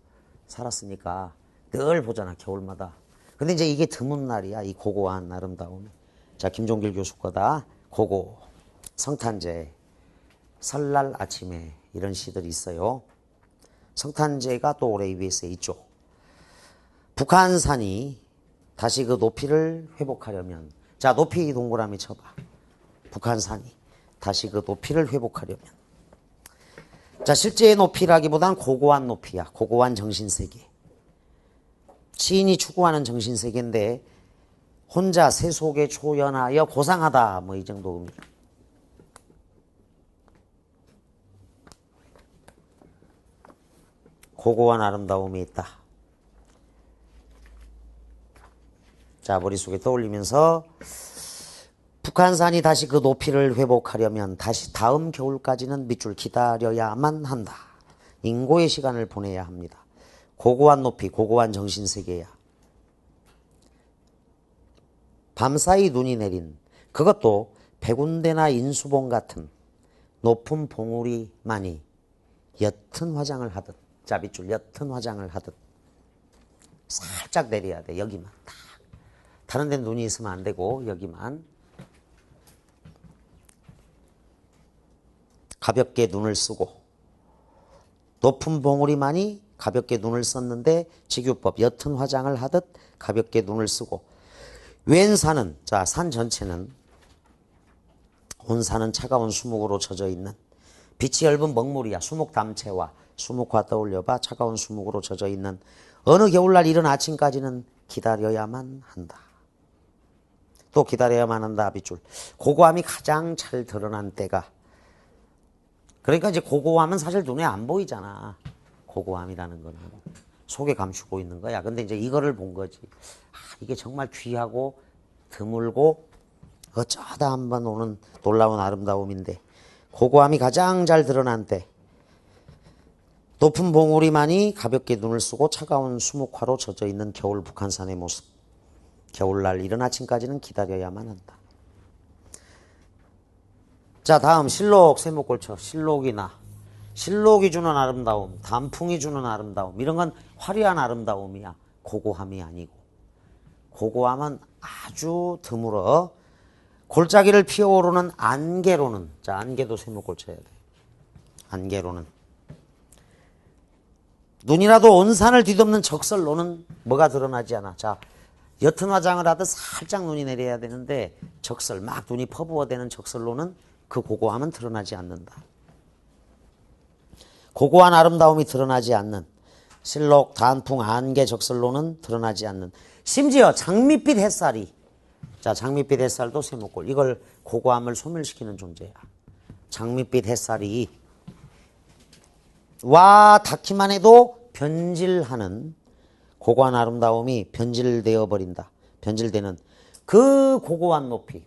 [SPEAKER 1] 살았으니까 늘 보잖아, 겨울마다. 근데 이제 이게 드문 날이야, 이 고고한 아름다움. 자, 김종길 교수 거다. 고고, 성탄제, 설날 아침에 이런 시들이 있어요. 성탄제가 또 올해 EBS에 있죠. 북한산이 다시 그 높이를 회복하려면, 자, 높이 동그라미 쳐봐. 북한산이 다시 그 높이를 회복하려면. 자, 실제의 높이라기보단 고고한 높이야. 고고한 정신세계. 시인이 추구하는 정신세계인데 혼자 새 속에 초연하여 고상하다, 뭐 이 정도 의미. 고고한 아름다움이 있다. 자, 머릿속에 떠올리면서 북한산이 다시 그 높이를 회복하려면 다시 다음 겨울까지는 밑줄 기다려야만 한다. 인고의 시간을 보내야 합니다. 고고한 높이, 고고한 정신세계야. 밤사이 눈이 내린, 그것도 백운대나 인수봉 같은 높은 봉우리만이 옅은 화장을 하듯, 자, 밑줄 옅은 화장을 하듯 살짝 내려야 돼. 여기만 딱. 다른 데는 눈이 있으면 안 되고 여기만 가볍게 눈을 쓰고, 높은 봉우리만이 가볍게 눈을 썼는데 직유법 옅은 화장을 하듯 가볍게 눈을 쓰고, 웬 산은, 자, 산 전체는, 온 산은 차가운 수묵으로 젖어 있는, 빛이 엷은 먹물이야. 수묵 담채와 수묵화 떠올려봐. 차가운 수묵으로 젖어 있는 어느 겨울날 이른 아침까지는 기다려야만 한다. 또 기다려야만 한다. 밑줄. 고고함이 가장 잘 드러난 때가, 그러니까 이제 고고함은 사실 눈에 안 보이잖아. 고고함이라는 거는 속에 감추고 있는 거야. 근데 이제 이거를 본 거지. 아, 이게 정말 귀하고 드물고 어쩌다 한번 오는 놀라운 아름다움인데, 고고함이 가장 잘 드러난 때, 높은 봉우리만이 가볍게 눈을 쓰고 차가운 수묵화로 젖어 있는 겨울 북한산의 모습. 겨울날 이른 아침까지는 기다려야만 한다. 자, 다음 실록 세목골쳐. 실록이 주는 아름다움, 단풍이 주는 아름다움, 이런 건 화려한 아름다움이야. 고고함이 아니고. 고고함은 아주 드물어. 골짜기를 피어오르는 안개로는, 자, 안개도 세목골쳐야 돼. 안개로는. 눈이라도 온 산을 뒤덮는 적설로는 뭐가 드러나지 않아. 자, 옅은 화장을 하듯 살짝 눈이 내려야 되는데 적설, 막 눈이 퍼부어대는 적설로는 그 고고함은 드러나지 않는다. 고고한 아름다움이 드러나지 않는, 실록, 단풍, 안개, 적설로는 드러나지 않는, 심지어 장밋빛 햇살이, 자, 장밋빛 햇살도 세목골. 이걸 고고함을 소멸시키는 존재야. 장밋빛 햇살이 와 닿기만 해도 변질하는 고고한 아름다움이 변질되어 버린다. 변질되는 그 고고한 높이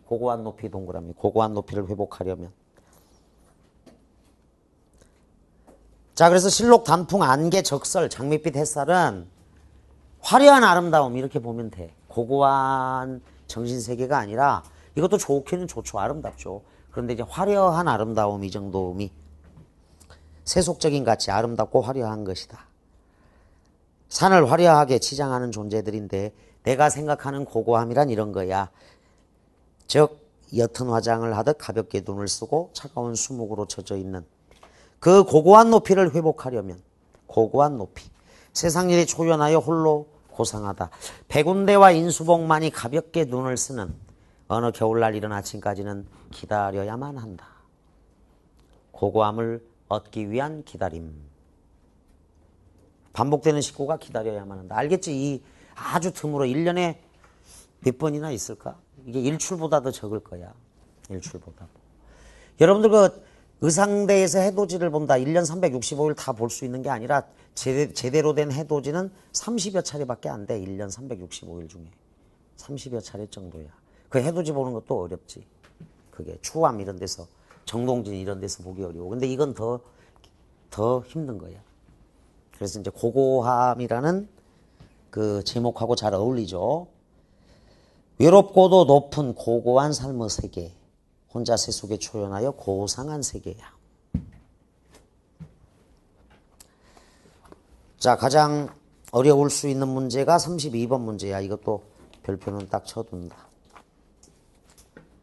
[SPEAKER 1] 동그라미, 고고한 높이를 회복하려면. 자, 그래서 실록, 단풍, 안개, 적설, 장밋빛 햇살은 화려한 아름다움, 이렇게 보면 돼. 고고한 정신세계가 아니라, 이것도 좋기는 좋죠. 아름답죠. 그런데 이제 화려한 아름다움, 이 정도 의미. 세속적인 가치, 아름답고 화려한 것이다. 산을 화려하게 치장하는 존재들인데 내가 생각하는 고고함이란 이런 거야. 즉 옅은 화장을 하듯 가볍게 눈을 쓰고 차가운 수묵으로 젖어 있는 그 고고한 높이를 회복하려면, 고고한 높이, 세상일이 초연하여 홀로 고상하다. 백운대와 인수봉만이 가볍게 눈을 쓰는 어느 겨울날 이른 아침까지는 기다려야만 한다. 고고함을 얻기 위한 기다림. 반복되는 식구가 기다려야만 한다. 알겠지? 이 아주 드물어. 1년에 몇 번이나 있을까? 이게 일출보다 더 적을 거야. 일출보다. 여러분들 그 의상대에서 해돋이를 본다. 1년 365일 다 볼 수 있는 게 아니라 제대로 된 해돋이는 30여 차례밖에 안 돼. 1년 365일 중에. 30여 차례 정도야. 그 해돋이 보는 것도 어렵지. 그게 추암 이런 데서 정동진 이런 데서 보기 어려워. 근데 이건 더 힘든 거야. 그래서 이제 고고함이라는 그 제목하고 잘 어울리죠. 외롭고도 높은 고고한 삶의 세계, 혼자 세속에 초연하여 고상한 세계야. 자, 가장 어려울 수 있는 문제가 32번 문제야. 이것도 별표는 딱 쳐둔다.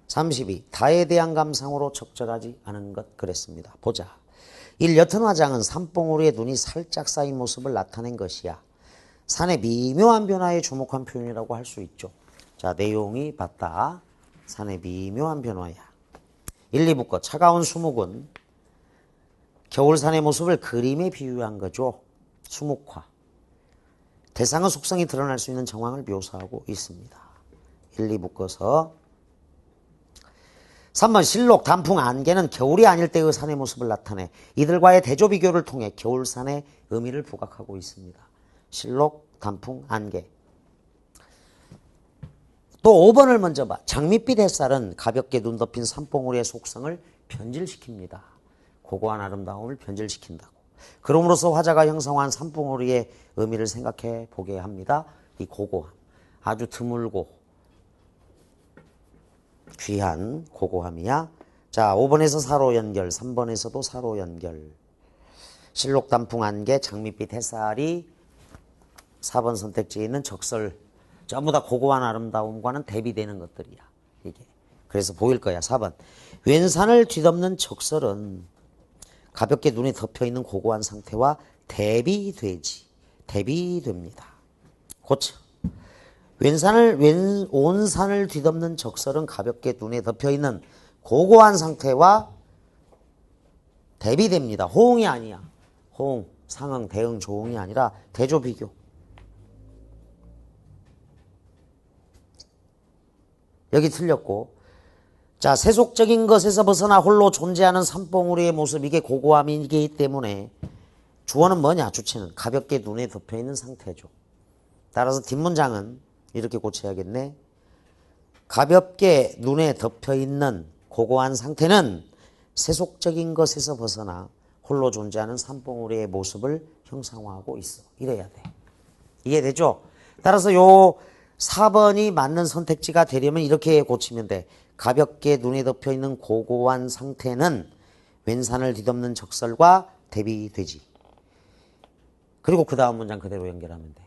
[SPEAKER 1] 32. 다에 대한 감상으로 적절하지 않은 것 그랬습니다. 보자. 1. 옅은 화장은 산봉우리에 눈이 살짝 쌓인 모습을 나타낸 것이야. 산의 미묘한 변화에 주목한 표현이라고 할 수 있죠. 자, 내용이 봤다. 산의 미묘한 변화야. 1, 2부 거. 차가운 수묵은 겨울산의 모습을 그림에 비유한 거죠. 수묵화. 대상의 속성이 드러날 수 있는 정황을 묘사하고 있습니다. 1, 2부 거서 3번 실록, 단풍, 안개는 겨울이 아닐 때의 산의 모습을 나타내 이들과의 대조 비교를 통해 겨울산의 의미를 부각하고 있습니다. 실록, 단풍, 안개. 또 5번을 먼저 봐. 장밋빛 햇살은 가볍게 눈 덮인 산봉우리의 속성을 변질시킵니다. 고고한 아름다움을 변질시킨다고. 그럼으로써 화자가 형성한 산봉우리의 의미를 생각해 보게 합니다. 이 고고함. 아주 드물고 귀한 고고함이야. 자, 5번에서 사로 연결, 3번에서도 사로 연결. 실록, 단풍, 안개, 장밋빛 햇살이 4번 선택지에 있는 적설, 전부 다 고고한 아름다움과는 대비되는 것들이야. 이게. 그래서 보일 거야. 4번. 왼산을 뒤덮는 적설은 가볍게 눈에 덮여있는 고고한 상태와 대비됩니다. 고쳐. 온산을 뒤덮는 적설은 가볍게 눈에 덮여있는 고고한 상태와 대비됩니다. 호응이 아니야. 호응, 상응, 대응, 조응이 아니라 대조, 비교. 여기 틀렸고. 자, 세속적인 것에서 벗어나 홀로 존재하는 산봉우리의 모습, 이게 고고함이기 때문에 주어는 뭐냐? 주체는 가볍게 눈에 덮여있는 상태죠. 따라서 뒷문장은 이렇게 고쳐야겠네. 가볍게 눈에 덮여있는 고고한 상태는 세속적인 것에서 벗어나 홀로 존재하는 산봉우리의 모습을 형상화하고 있어. 이래야 돼. 이해되죠? 따라서 요 4번이 맞는 선택지가 되려면 이렇게 고치면 돼. 가볍게 눈에 덮여있는 고고한 상태는 왼산을 뒤덮는 적설과 대비되지. 그리고 그 다음 문장 그대로 연결하면 돼.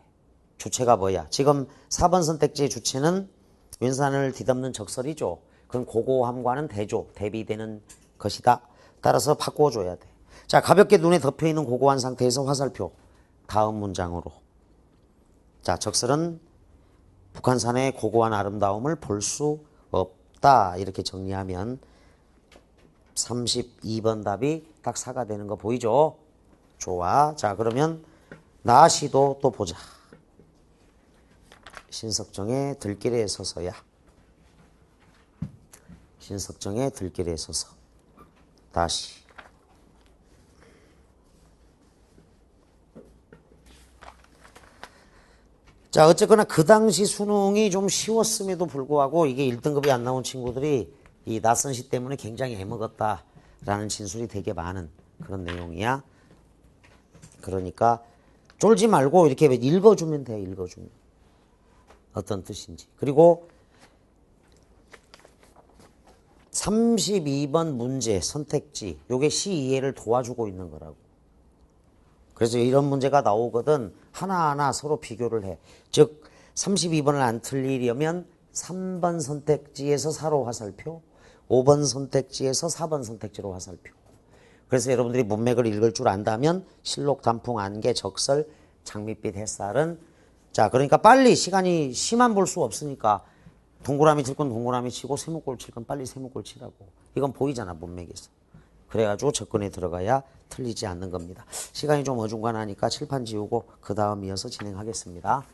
[SPEAKER 1] 주체가 뭐야? 지금 4번 선택지의 주체는 왼산을 뒤덮는 적설이죠. 그건 고고함과는 대조, 대비되는 것이다. 따라서 바꿔줘야 돼. 자, 가볍게 눈에 덮여있는 고고한 상태에서 화살표. 다음 문장으로. 자, 적설은 북한산의 고고한 아름다움을 볼 수 없다. 이렇게 정리하면 32번 답이 딱 4가 되는 거 보이죠? 좋아. 자, 그러면 나시도 또 보자. 신석정의 들길에 서서야. 신석정의 들길에 서서. 다시. 자, 어쨌거나 그 당시 수능이 좀 쉬웠음에도 불구하고 이게 1등급이 안 나온 친구들이 이 낯선 시 때문에 굉장히 애먹었다라는 진술이 되게 많은 그런 내용이야. 그러니까 쫄지 말고 이렇게 읽어주면 돼. 읽어주면. 어떤 뜻인지. 그리고 32번 문제 선택지, 요게 시 이해를 도와주고 있는 거라고. 그래서 이런 문제가 나오거든 하나하나 서로 비교를 해. 즉 32번을 안 틀리려면 3번 선택지에서 4로 화살표, 5번 선택지에서 4번 선택지로 화살표. 그래서 여러분들이 문맥을 읽을 줄 안다면 실록, 단풍, 안개, 적설, 장밋빛 햇살은, 자, 그러니까 빨리 시간이 시만 볼 수 없으니까 동그라미 칠 건 동그라미 치고 세모꼴 칠 건 빨리 세모꼴 치라고. 이건 보이잖아, 문맥에서. 그래가지고 접근에 들어가야 틀리지 않는 겁니다. 시간이 좀 어중간하니까 칠판 지우고 그 다음 이어서 진행하겠습니다.